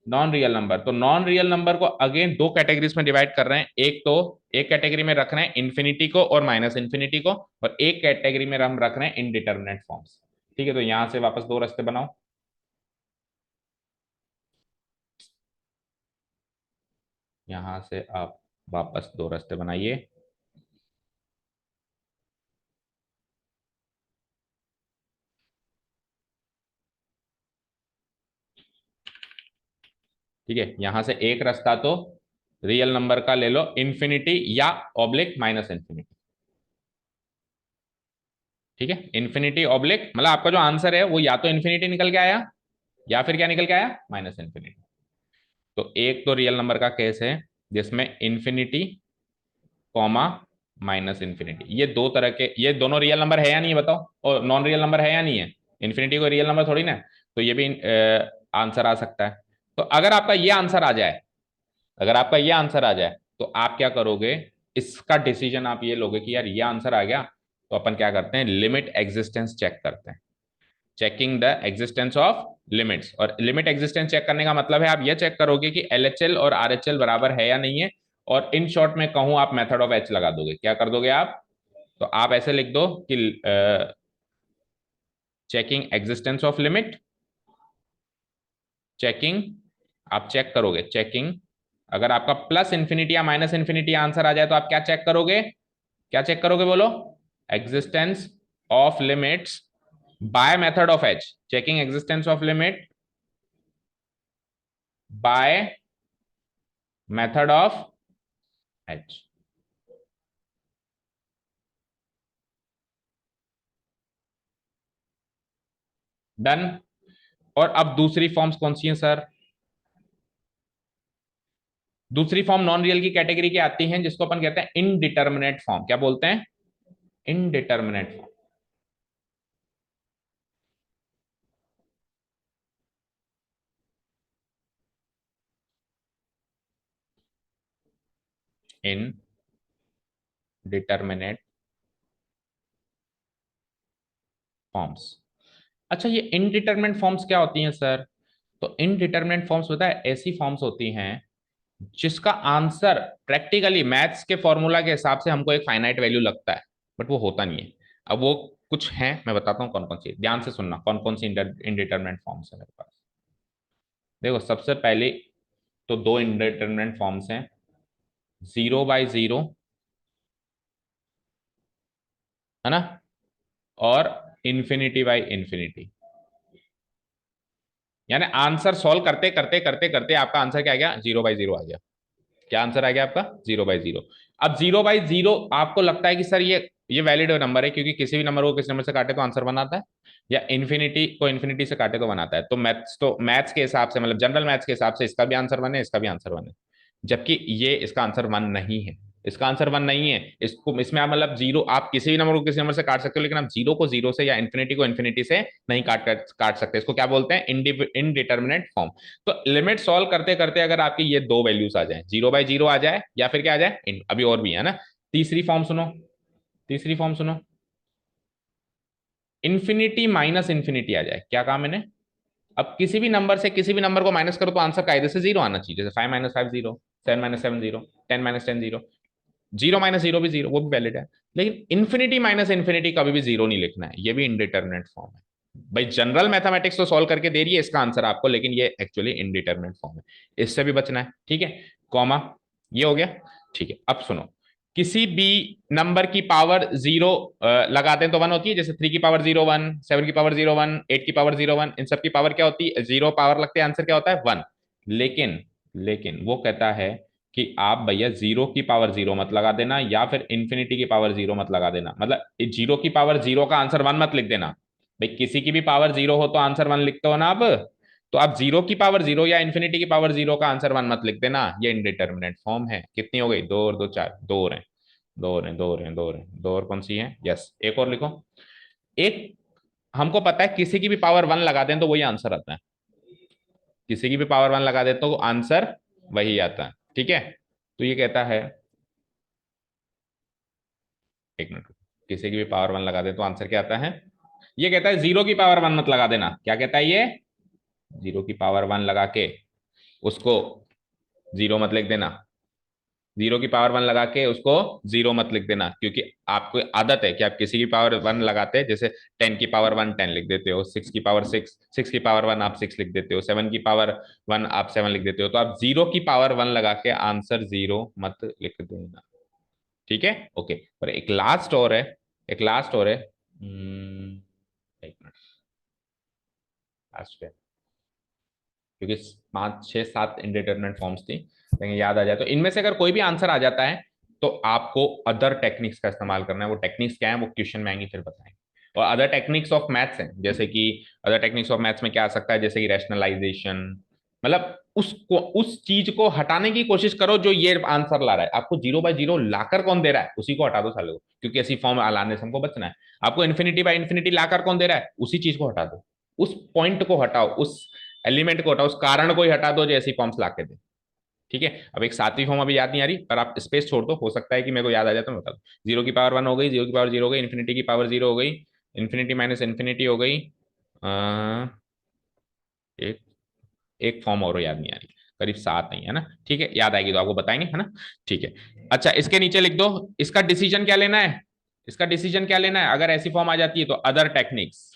नॉन रियल नंबर, तो नॉन रियल नंबर को अगेन दो कैटेगरीज में डिवाइड कर रहे हैं, एक तो एक कैटेगरी में रख रहे हैं इन्फिनिटी को और माइनस इन्फिनिटी को, और एक कैटेगरी में हम रख रहे हैं इनडिटर्मिनेट फॉर्म्स। ठीक है, तो यहां से वापस दो रास्ते बनाओ, यहां से आप वापस दो रास्ते बनाइए। ठीक है, यहां से एक रास्ता तो रियल नंबर का ले लो, इन्फिनिटी या ऑब्लिक माइनस इन्फिनिटी। ठीक है, इन्फिनिटी ऑब्लिक मतलब आपका जो आंसर है वो या तो इन्फिनिटी निकल के आया या फिर क्या निकल के आया, माइनस इन्फिनिटी। तो एक तो रियल नंबर का केस है जिसमें इन्फिनिटी कॉमा माइनस इन्फिनिटी, ये दो तरह के, ये दोनों रियल नंबर है या नहीं है बताओ, और नॉन रियल नंबर है या नहीं है, इन्फिनिटी को रियल नंबर थोड़ी ना। तो ये भी आंसर आ सकता है। तो अगर आपका ये आंसर आ जाए, अगर आपका ये आंसर आ जाए तो आप क्या करोगे, इसका डिसीजन आप ये लोगे कि यार ये आंसर आ गया, तो अपन क्या करते हैं, लिमिट एग्जिस्टेंस चेक करते हैं, checking the existence of limits. और लिमिट एग्जिस्टेंस चेक करने का मतलब है आप ये चेक करोगे कि एलएचएल और आरएचएल बराबर है या नहीं है, और इन शॉर्ट में कहूं आप मेथड ऑफ एच लगा दोगे, क्या कर दोगे आप, तो आप ऐसे लिख दो कि checking existence of limit, checking, आप चेक करोगे, चेकिंग, अगर आपका प्लस इंफिनिटी या माइनस इंफिनिटी आंसर आ जाए तो आप क्या चेक करोगे, क्या चेक करोगे बोलो, existence of limits by method of H, checking existence of limit by method of H. Done. और अब दूसरी फॉर्म्स कौन सी हैं सर, दूसरी फॉर्म नॉन रियल की कैटेगरी की आती हैं जिसको अपन कहते हैं इनडिटर्मिनेट फॉर्म, क्या बोलते हैं, इनडिटर्मिनेट फॉर्म। इन डिटर्मिनेट फॉर्म्स। अच्छा, ये इनडिटर्मिनेट फॉर्म्स क्या होती हैं सर, तो इनडिटर्मिनेट फॉर्म्स होता है ऐसी फॉर्म्स होती हैं जिसका आंसर प्रैक्टिकली मैथ्स के फॉर्मूला के हिसाब से हमको एक फाइनाइट वैल्यू लगता है, बट वो होता नहीं है। अब वो कुछ है, मैं बताता हूँ कौन कौन सी, ध्यान से सुनना कौन कौन सी इनडिटर्मिनेट फॉर्म्स है मेरे पास। देखो, सबसे पहले तो दो इनडिटर्मिनेट फॉर्म्स हैं, 0/0, है ना, और इन्फिनिटी बाई इन्फिनिटी। यानी आंसर सॉल्व करते करते करते करते आपका आंसर क्या आ गया, 0/0 आ गया। क्या आंसर आ गया आपका, 0/0। अब 0/0 आपको लगता है कि सर ये वैलिड नंबर है, क्योंकि किसी भी नंबर को किसी नंबर से काटे तो आंसर बनाता है, या इन्फिनिटी को इन्फिनिटी से काटे तो बनाता है। तो मैथ्स के हिसाब से, मतलब जनरल मैथ्स के हिसाब से इसका भी आंसर वन है, इसका भी आंसर वन है, जबकि ये इसका आंसर वन नहीं है। इसका आंसर वन नहीं है। इसको इसमें आप मतलब जीरो, आप किसी भी नंबर को किसी नंबर से काट सकते हो, लेकिन आप जीरो को जीरो से या इन्फिनिटी को इन्फिनिटी से नहीं काट सकते। इसको क्या बोलते हैं, इनडिटर्मिनेट फॉर्म। तो लिमिट सॉल्व करते करते अगर आपकी ये दो वैल्यूज आ जाए, 0/0 आ जाए या फिर क्या आ जाए, अभी और भी है ना, तीसरी फॉर्म सुनो, तीसरी फॉर्म सुनो, इन्फिनिटी माइनस इन्फिनिटी आ जाए। क्या कहा मैंने, अब किसी भी नंबर से किसी भी नंबर को माइनस करो तो आंसर कायदे से जीरो आना चाहिए, जैसे 5 - 5 0, 7 - 7 0, 10 - 10 0, 0 - 0 भी जीरो, वो भी वैलिड है। लेकिन इन्फिनिटी माइनस इन्फिनिटी कभी भी जीरो नहीं लिखना है, ये भी इनडिटर्मिनेट फॉर्म है। भाई जनरल मैथमेटिक्स तो सॉल्व करके दे रही है इसका आंसर आपको, लेकिन ये एक्चुअली इनडिटर्मिनेट फॉर्म है, इससे भी बचना है। ठीक है, कॉमा, ये हो गया। ठीक है, अब सुनो, किसी भी नंबर की पावर जीरो लगाते हैं तो वन होती है, जैसे 3 की पावर 0 1, 7 की पावर 0 1, 8 की पावर 0 1, इन सब की पावर क्या होती है, जीरो पावर लगते हैं, आंसर क्या होता है, वन। लेकिन लेकिन वो कहता है कि आप भैया 0 की पावर 0 मत लगा देना, या फिर इन्फिनिटी की पावर 0 मत लगा देना, मतलब 0 की पावर 0 का आंसर वन मत लिख देना। भाई किसी की भी पावर जीरो हो तो आंसर वन लिखते हो ना आप, तो आप 0 की पावर 0 या इन्फिनिटी की पावर 0 का आंसर वन मत लिख देना, ये इनडिटर्मिनेट फॉर्म है। कितनी हो गई, दो और दो चार, दो और हैं, दो और हैं, दो और हैं, दो और हैं, दो और कौन सी है, यस, एक और लिखो। एक, हमको पता है किसी की भी पावर वन लगा दें तो वही आंसर आता है, किसी की भी पावर वन लगा दे तो आंसर वही आता है। ठीक है, तो ये कहता है, एक मिनट, किसी की भी पावर वन लगा दे तो आंसर क्या आता है, ये कहता है 0 की पावर 1 मत लगा देना। क्या कहता है ये, 0 की पावर 1 लगा के उसको जीरो मत लिख देना, 0 की पावर 1 लगा के उसको जीरो मत लिख देना, क्योंकि आपको आदत है कि आप किसी की पावर वन लगाते हैं, जैसे 10 की पावर 1 10 लिख देते हो, 6 की पावर 6, 6 की पावर 1 आप 6 लिख देते हो, 7 की पावर 1 आप 7 लिख देते हो, तो आप 0 की पावर 1 लगा के आंसर जीरो मत लिख देना। ठीक है, ओके। और एक लास्ट और है, एक लास्ट और है, एक मिनट, लास्ट है, क्योंकि 5 6 7 इंडिटरमिनेट फॉर्म्स थी, लेकिन याद आ जाए तो इनमें से अगर कोई भी आंसर आ जाता है तो आपको अदर टेक्निक्स का इस्तेमाल करना है। वो टेक्निक्स क्या है, वो क्वेश्चन में आएंगी फिर बताएंगे। और अदर टेक्निक्स ऑफ मैथ्स हैं, जैसे कि अदर टेक्निक्स ऑफ मैथ्स में क्या आ सकता है, जैसे कि रैशनलाइजेशन, मतलब उसको, उस चीज को हटाने की कोशिश करो जो ये आंसर ला रहा है। आपको 0/0 लाकर कौन दे रहा है, उसी को हटा दो साले को, क्योंकि ऐसी फॉर्म लाने से हमको बचना है। आपको इन्फिनिटी बाय इन्फिनिटी लाकर कौन दे रहा है, उसी चीज को हटा दो, उस पॉइंट को हटाओ, उस एलिमेंट को हटाओ, उस कारण को ही हटा दो जो ऐसी फॉर्म्स ला के दे। ठीक है, अब एक सातवीं फॉर्म अभी याद नहीं आ रही, पर आप स्पेस छोड़ दो, हो सकता है कि मेरे को याद आ जाए तो मैं बता दूं। 0 की पावर 1 हो गई, 0 की पावर 0 हो गई, इन्फिनिटी की पावर 0 हो गई, इन्फिनिटी माइनस इन्फिनिटी हो गई, एक एक फॉर्म और याद नहीं आ रही, करीब सात नहीं है ना। ठीक है, याद आएगी तो आपको बताएंगे, है ना। ठीक है, अच्छा इसके नीचे लिख दो, इसका डिसीजन क्या लेना है, इसका डिसीजन क्या लेना है, अगर ऐसी फॉर्म आ जाती है तो अदर टेक्निक्स।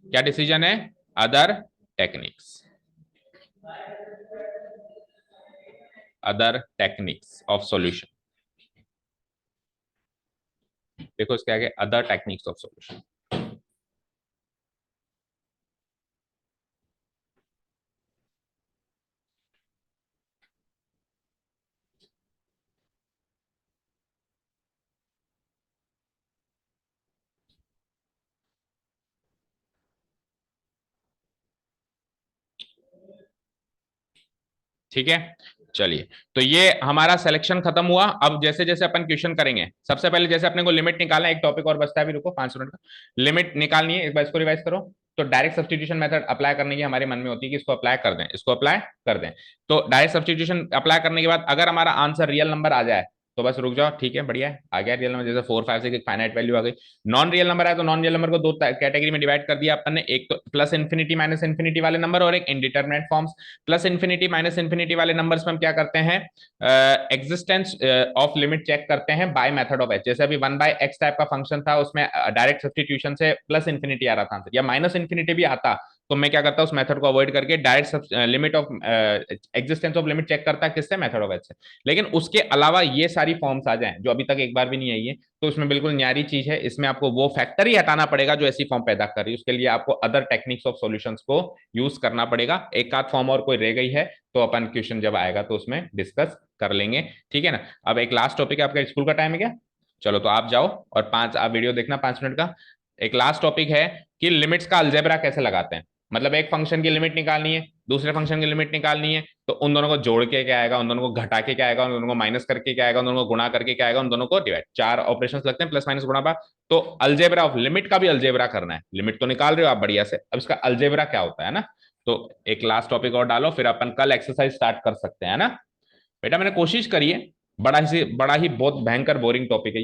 क्या डिसीजन है, other techniques, other techniques of solution. देखो इसके आगे अदर टेक्निक्स ऑफ सॉल्यूशन। ठीक है, चलिए, तो ये हमारा सिलेक्शन खत्म हुआ। अब जैसे जैसे अपन क्वेश्चन करेंगे, सबसे पहले जैसे अपने को लिमिट निकालना है, एक टॉपिक और बचता है, भी रुको 5 मिनट का, लिमिट निकालनी है, एक बार इसको रिवाइज करो। तो डायरेक्ट सब्सटीट्यूशन मेथड अप्लाई करने की हमारे मन में होती है कि इसको अप्लाई कर दें, इसको अप्लाई कर दें। तो डायरेक्ट सब्सटीट्यूशन अप्लाई करने के बाद अगर हमारा आंसर रियल नंबर आ जाए तो बस रुक जाओ, ठीक है, बढ़िया है, आ गया रियल नंबर, जैसे 4 5 6 एक फाइनाइट वैल्यू आ गई। नॉन रियल नंबर है तो नॉन रियल नंबर को दो कैटेगरी में डिवाइड कर दिया अपन ने, एक तो प्लस इन्फिनिटी माइनस इन्फिनिटी वाले नंबर, और एक indeterminate forms. Plus infinity minus infinity वाले नंबर्स में हम क्या करते हैं, एग्जिस्टेंस ऑफ लिमिट चेक करते हैं बाय मेथड ऑफ एच। जैसे अभी 1/x टाइप का फंक्शन था, उसमें डायरेक्ट सब्सटीट्यूशन से प्लस इन्फिनिटी आ रहा था आंसर, या माइनस इन्फिनिटी भी आता तो मैं क्या करता हूँ, उस मेथड को अवॉइड करके direct limit of existence of limit check करता है किससे, मेथड ऑफ एच से। लेकिन उसके अलावा ये सारी फॉर्म्स आ जाएं जो अभी तक एक बार भी नहीं आई है, तो उसमें बिल्कुल न्यारी चीज है, इसमें आपको वो फैक्टर ही हटाना पड़ेगा जो ऐसी फॉर्म पैदा कर रही है। उसके लिए आपको अदर टेक्निक्स ऑफ सॉल्यूशंस को यूज करना पड़ेगा। एक आध फॉर्म और कोई रह गई है तो अपन क्वेश्चन जब आएगा तो उसमें डिस्कस कर लेंगे, ठीक है ना। अब एक लास्ट टॉपिक है, आपका स्कूल का टाइम है क्या? चलो तो आप जाओ और आप वीडियो देखना 5 मिनट का। एक लास्ट टॉपिक है कि लिमिट्स का अलजेब्रा कैसे लगाते हैं। मतलब एक फंक्शन की लिमिट निकालनी है, दूसरे फंक्शन की लिमिट निकालनी है, तो उन दोनों को जोड़ के क्या आएगा, उन दोनों को घटा के क्या आएगा, उन दोनों को माइनस करके क्या आएगा, उन दोनों को गुणा करके क्या आएगा, उन दोनों को डिवाइड। 4 ऑपरेशंस लगते हैं, प्लस माइनस गुणा भाग। तो अलजेब्रा ऑफ लिमिट का भी अलजेब्रा करना है। लिमिट तो निकाल रहे हो आप बढ़िया से, अब इसका अलजेब्रा क्या होता है ना। तो एक लास्ट टॉपिक और डालो, फिर अपन कल एक्सरसाइज स्टार्ट कर सकते हैं ना। बेटा मैंने कोशिश करी है, बड़ा ही बहुत भयंकर बोरिंग टॉपिक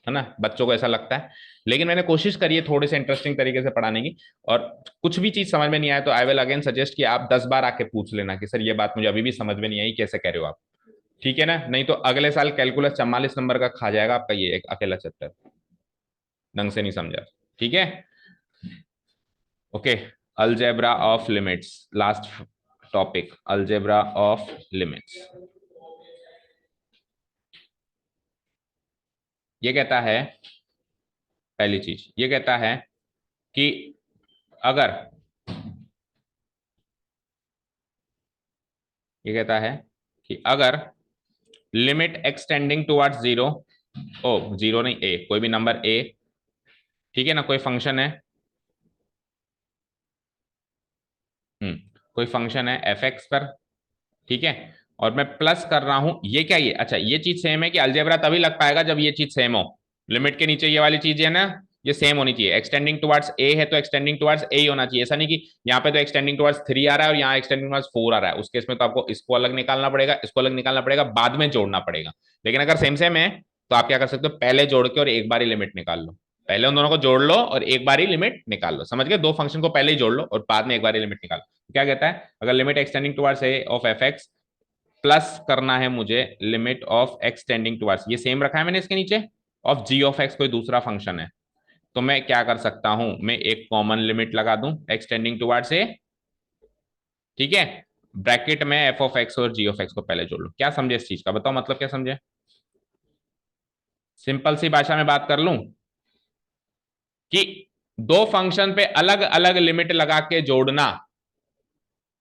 है ना, बच्चों को ऐसा लगता है, लेकिन मैंने कोशिश करी है थोड़े से इंटरेस्टिंग तरीके से पढ़ाने की। और कुछ भी चीज समझ में नहीं आया तो आई विल अगेन सजेस्ट कि आप 10 बार आके पूछ लेना कि सर ये बात मुझे अभी भी समझ में नहीं आई, कैसे कह रहे हो आप, ठीक है ना। नहीं तो अगले साल कैलकुलस 44 नंबर का खा जाएगा आपका ये एक अकेला चैप्टर, ढंग से नहीं समझा, ठीक है। Okay, algebra of limits, last topic, algebra of limits. ये कहता है, पहली चीज ये कहता है कि अगर, ये कहता है कि अगर limit extending towards zero, oh zero नहीं, ए कोई भी नंबर ए, ठीक है ना, कोई फंक्शन है, कोई फंक्शन है एफ एक्स पर, ठीक है, और मैं प्लस कर रहा हूं, ये क्या, ये अच्छा ये चीज सेम है कि अलजेब्रा तभी लग पाएगा जब ये चीज सेम हो। लिमिट के नीचे ये वाली चीज है ना, ये सेम होनी चाहिए। एक्सटेंडिंग टुवर्ड्स ए है तो एक्सटेंडिंग टुवर्ड्स ए ही होना चाहिए। ऐसा नहीं कि यहाँ पे तो एक्सटेंडिंग टुवर्ड्स 3 आ रहा है और यहाँ एक्सटेंडिंग टुवर्ड्स 4 आ रहा है, उस केस में तो आपको इसको अलग निकालना पड़ेगा, इसको अलग निकालना पड़ेगा, बाद में जोड़ना पड़ेगा। लेकिन अगर सेम सेम है तो आप क्या कर सकते हो, पहले जोड़ के और एक बार ही लिमिट निकाल लो। पहले उन दोनों को जोड़ लो और एक बार ही लिमिट निकाल लो, समझ गए, दो फंक्शन को पहले ही जोड़ लो और बाद में एक बार ही लिमिट निकालो। क्या कहता है, अगर limit extending towards A of F X, plus करना है मुझे लिमिट ऑफ एक्सटेंडिंग टुवर्ड्स, ये सेम रखा है मैंने इसके नीचे, ऑफ जी ऑफ एक्स कोई दूसरा फंक्शन है, तो मैं क्या कर सकता हूं, मैं एक कॉमन लिमिट लगा दूं एक्सटेंडिंग टुवर्ड्स ए, ठीक है, ब्रैकेट में एफ ऑफ एक्स और जी ऑफ एक्स को पहले जोड़ लो। क्या समझे इस चीज का, बताओ मतलब क्या समझे। सिंपल सी भाषा में बात कर लूं कि दो फंक्शन पे अलग अलग लिमिट लगा के जोड़ना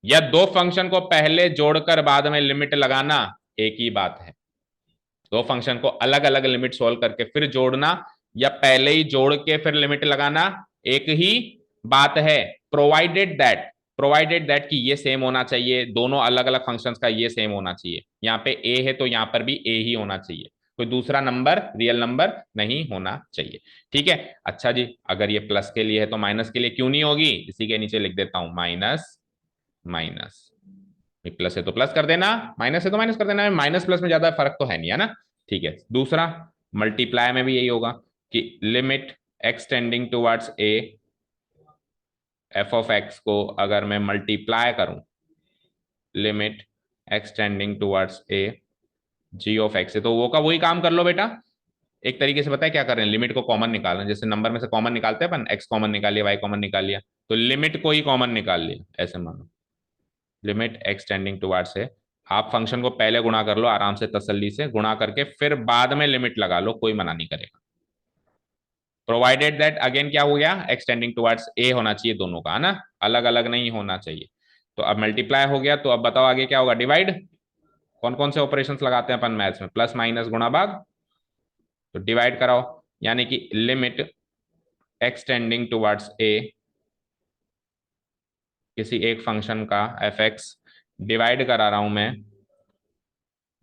या दो फंक्शन को पहले जोड़कर बाद में लिमिट लगाना एक ही बात है। दो फंक्शन को अलग अलग लिमिट सोल्व करके फिर जोड़ना या पहले ही जोड़ के फिर लिमिट लगाना एक ही बात है, प्रोवाइडेड दैट कि ये सेम होना चाहिए, दोनों अलग अलग फंक्शंस का ये सेम होना चाहिए। यहाँ पे ए है तो यहाँ पर भी ए ही होना चाहिए, कोई दूसरा नंबर रियल नंबर नहीं होना चाहिए, ठीक है। अच्छा जी, अगर ये प्लस के लिए है तो माइनस के लिए क्यों नहीं होगी, इसी के नीचे लिख देता हूं माइनस माइनस। प्लस है तो प्लस कर देना, माइनस है तो माइनस कर देना, माइनस प्लस में ज्यादा फर्क तो है नहीं, है ना, ठीक है। दूसरा मल्टीप्लाई में भी यही होगा कि limit extending towards A, F of X को अगर मैं मल्टीप्लाई करूं limit extending towards A G of X से, तो वो का वही काम कर लो बेटा। एक तरीके से पता है क्या कर रहे हैं, लिमिट को कॉमन निकालना, जैसे नंबर में से कॉमन निकालते हैं अपन, एक्स कॉमन निकाल लिया, वाई कॉमन निकाल लिया, तो लिमिट को ही कॉमन निकाल लिया, ऐसे मानो लिमिट एक्सटेंडिंग टुवर्ड्स है। आप फंक्शन को पहले गुणा कर लो आराम से, तसल्ली से गुणा करके फिर बाद में लिमिट लगा लो, कोई मना नहीं करेगा। प्रोवाइडेड दैट, अगेन क्या हो गया, एक्सटेंडिंग टुवर्ड्स ए होना चाहिए दोनों का, है ना, अलग अलग नहीं होना चाहिए। तो अब मल्टीप्लाई हो गया, तो अब बताओ आगे क्या होगा, डिवाइड। कौन कौन से ऑपरेशंस लगाते हैं अपन मैथ्स में, प्लस माइनस गुणा भाग, तो डिवाइड कराओ, यानी कि लिमिट एक्सटेंडिंग टुवर्ड्स ए किसी एक फंक्शन का एफ एक्स, डिवाइड करा रहा हूं मैं,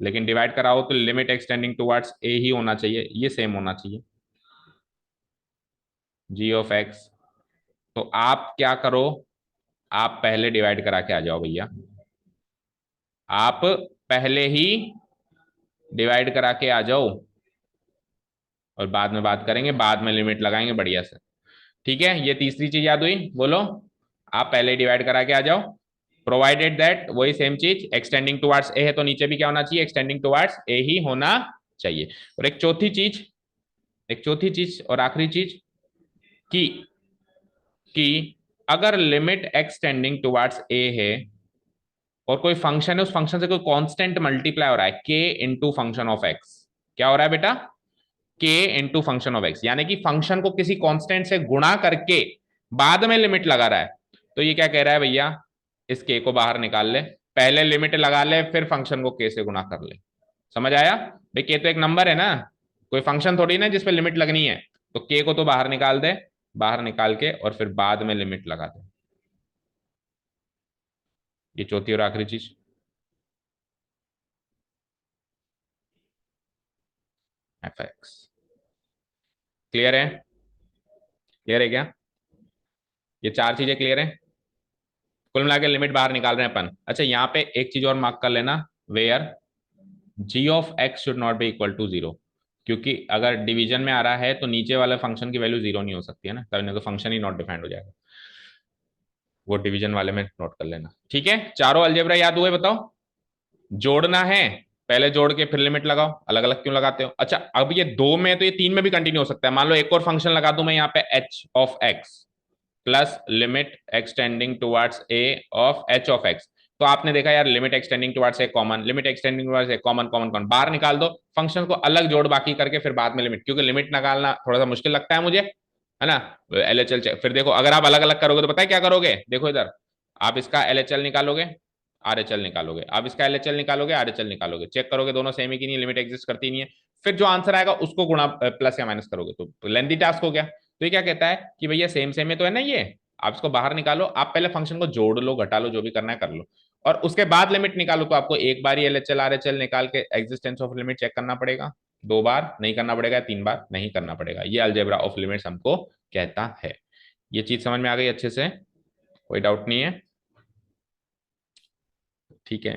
लेकिन डिवाइड कराओ तो लिमिट एक्सटेंडिंग टुवर्ड्स ए ही होना चाहिए, ये सेम होना चाहिए, जी ऑफ एक्स। तो आप क्या करो, आप पहले डिवाइड करा के आ जाओ भैया, आप पहले ही डिवाइड करा के आ जाओ और बाद में बात करेंगे, बाद में लिमिट लगाएंगे बढ़िया से, ठीक है। ये तीसरी चीज याद हुई, बोलो, आप पहले डिवाइड करा के आ जाओ, प्रोवाइडेड दैट वही सेम चीज, एक्सटेंडिंग टुवर्ड्स ए है तो नीचे भी क्या होना चाहिए, एक्सटेंडिंग टुवर्ड्स ए ही होना चाहिए। और एक चौथी चीज और आखिरी चीज कि अगर limit x tending towards a है और कोई फंक्शन है, उस फंक्शन से कोई कांस्टेंट मल्टीप्लाई हो रहा है के इंटू फंक्शन ऑफ एक्स, क्या हो रहा है बेटा, के इंटू फंक्शन ऑफ एक्स, यानी कि फंक्शन को किसी कांस्टेंट से गुणा करके बाद में लिमिट लगा रहा है। तो ये क्या कह रहा है भैया, इस के को बाहर निकाल ले, पहले लिमिट लगा ले, फिर फंक्शन को के से गुणा कर ले। समझ आया भाई, के तो एक नंबर है ना, कोई फंक्शन थोड़ी ना जिसपे लिमिट लगनी है। तो के को तो बाहर निकाल दे, बाहर निकाल के और फिर बाद में लिमिट लगा दे। ये चौथी और आखिरी चीज, एफ एक्स। क्लियर है, क्लियर है क्या, ये चार चीजें क्लियर है। कुल मिला के लिमिट बाहर निकाल रहे हैं अपन। अच्छा यहाँ पे एक चीज और मार्क कर लेना, where G of X should not be equal to zero, क्योंकि अगर डिवीजन में आ रहा है तो नीचे वाले फंक्शन की वैल्यू जीरो नहीं हो सकती है ना, तभी नहीं तो फंक्शन ही नॉट डिफाइंड हो जाएगा। वो डिवीजन वाले में नोट कर लेना। ठीक है, चारों अलजेब्रा याद हुए, बताओ। जोड़ना है, पहले जोड़ के फिर लिमिट लगाओ, अलग अलग क्यों लगाते हो। अच्छा अब ये दो में तो ये तीन में भी कंटिन्यू हो सकता है। मान लो एक और फंक्शन लगा दूं मैं यहाँ पे, H of X plus limit extending towards A of H of X. तो आपने देखा यार, limit extending towards A common, limit extending towards A common common common बाहर निकाल दो, फंक्शन को अलग जोड़ बाकी करके फिर बाद में लिमिट, क्योंकि लिमिट निकालना थोड़ा सा मुश्किल लगता है मुझे, है ना। एलएचएल फिर देखो, अगर आप अलग अलग करोगे तो पता है क्या करोगे, देखो इधर, आप इसका एलएचएल निकालोगे, आरएचएल निकालोगे, आप इसका एलएचएल निकालोगे, आरएचएल निकालोगे, चेक करोगे दोनों सेम ही की नहीं, लिमिट एग्जिस्ट करती नहीं है। फिर जो आंसर आएगा उसको गुणा प्लस या माइनस करोगे, तो लेंथी टास्क हो गया। तो ये क्या कहता है कि भैया सेम सेम में तो है ना ये, आप इसको बाहर निकालो, आप पहले फंक्शन को जोड़ लो, घटा लो, जो भी करना है कर लो, और उसके बाद लिमिट निकालो। तो आपको एक बार ही एलएचएल आरएचएल निकाल के एग्जिस्टेंस ऑफ लिमिट चेक करना पड़ेगा, दो बार नहीं करना पड़ेगा, तीन बार नहीं करना पड़ेगा। ये अलजेब्रा ऑफ लिमिट्स हमको कहता है। ये चीज समझ में आ गई अच्छे से, कोई डाउट नहीं है। ठीक है,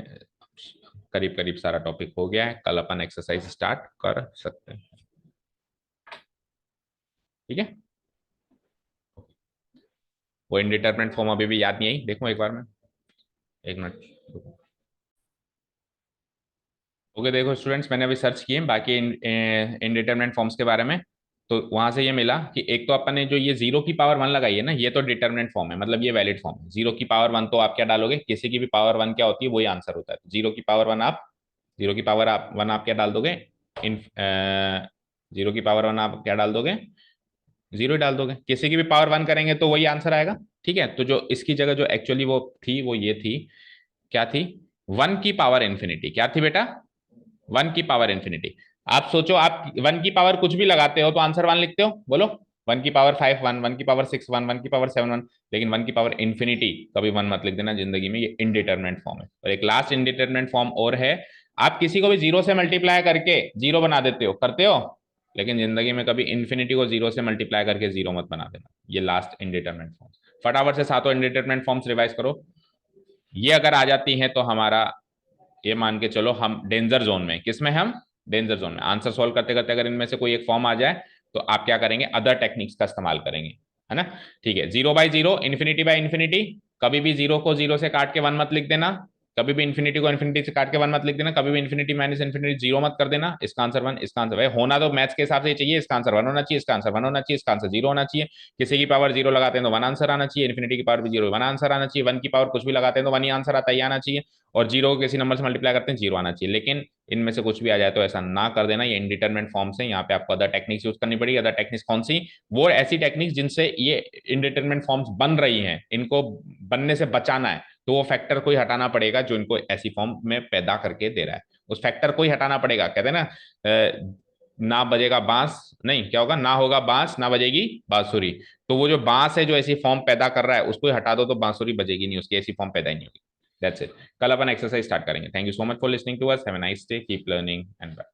करीब करीब सारा टॉपिक हो गया है, कल अपन एक्सरसाइज स्टार्ट कर सकते हैं। ठीक है, वो इनडिटरमिनेट फॉर्म अभी भी याद नहीं आई, देखो एक बार में, एक मिनट। ओके देखो स्टूडेंट्स, मैंने अभी सर्च किए बाकी इनडिटरमिनेट फॉर्म्स के बारे में, तो वहां से ये मिला कि एक तो अपन ने जो ये जीरो की पावर वन लगाई है ना, ये तो डिटरमिनेंट फॉर्म है, मतलब ये वैलिड फॉर्म है। जीरो की पावर वन तो आप क्या डालोगे, किसी की भी पावर वन क्या होती है वही आंसर होता है। जीरो की पावर वन आप, जीरो की पावर आप वन आप क्या डाल दोगे, इन जीरो की पावर वन आप क्या डाल दोगे, जीरो डाल दोगे। किसी की भी पावर वन करेंगे तो वही आंसर आएगा। ठीक है, तो जो इसकी जगह जो एक्चुअली वो थी वो ये थी, क्या थी, वन की पावर इंफिनिटी। क्या थी बेटा, वन की पावर इंफिनिटी। आप सोचो, आप वन की पावर कुछ भी लगाते हो तो आंसर वन लिखते हो, बोलो। वन की पावर फाइव वन, वन की पावर सिक्स वन, वन की पावर सेवन वन, लेकिन वन की पावर इंफिनिटी कभी वन मत लिख देना जिंदगी में, ये इनडिटरमिनेट फॉर्म है। और एक लास्ट इनडिटरमिनेट फॉर्म और है, आप किसी को भी जीरो से मल्टीप्लाई करके जीरो बना देते हो, करते हो, लेकिन जिंदगी में कभी इंफिनिटी को जीरो से मल्टीप्लाई करके जीरो मत बना देना। ये लास्ट इनडिटरमिनेट फॉर्म। फटाफट से सातों इनडिटरमिनेट फॉर्म्स रिवाइज करो। ये अगर आ जाती हैं तो हमारा, ये मान के चलो हम डेंजर जोन में, किसमें हम, डेंजर जोन में। आंसर सॉल्व करते करते अगर इनमें से कोई एक फॉर्म आ जाए तो आप क्या करेंगे, अदर टेक्निक्स का इस्तेमाल करेंगे, है ना। ठीक है, zero by zero, infinity by infinity, कभी भी जीरो को जीरो से काट के वन मत लिख देना, कभी भी इन्फिनिटी को इन्फिनिटी से काट के वन मत लिख देना, कभी भी इन्फिनिटी माइनस इन्फिनिटी जीरो मत कर देना। इसका आंसर वन, इसका आंसर भाई होना तो मैथ्स के हिसाब से चाहिए, इसका आंसर वन होना चाहिए, इसका आंसर वन होना चाहिए, इसका आंसर जीरो होना चाहिए। किसी की पावर जीरो लगाते हैं तो वन आंसर आना चाहिए, इन्फिनिटी की पावर भी जीरो वन आंसर आना चाहिए, वन की पावर कुछ भी लगाते हैं तो वन ही आंसर आता ही आना चाहिए, और जीरो को किसी नंबर से मल्टीप्लाई करते हैं जीरो आना चाहिए। लेकिन इनमें से कुछ भी आ जाए तो ऐसा ना कर देना, ये इनडिटरमिनेट फॉर्म से, यहाँ पे आपको अदर टेक्निक्स यूज करनी पड़ेगी। अदर टेक्निक्स कौन सी, वो ऐसी टेक्निक्स जिनसे ये इनडिटरमिनेट फॉर्म्स बन रही हैं, इनको बनने से बचाना है, तो वो फैक्टर को ही हटाना पड़ेगा जो इनको ऐसी फॉर्म में पैदा करके दे रहा है। उस फैक्टर को ही हटाना पड़ेगा। कहते हैं ना, ना बजेगा बांस, नहीं क्या होगा, ना होगा बांस ना बजेगी बांसुरी। तो वो जो बांस है जो ऐसी फॉर्म पैदा कर रहा है उसको ही हटा दो तो बांसुरी बजेगी नहीं, उसकी ऐसी फॉर्म पैदा ही नहीं होगी। That's it. कल अपन एक्सरसाइज स्टार्ट करेंगे। Thank you so much for listening to us, have a nice day, keep learning and bye.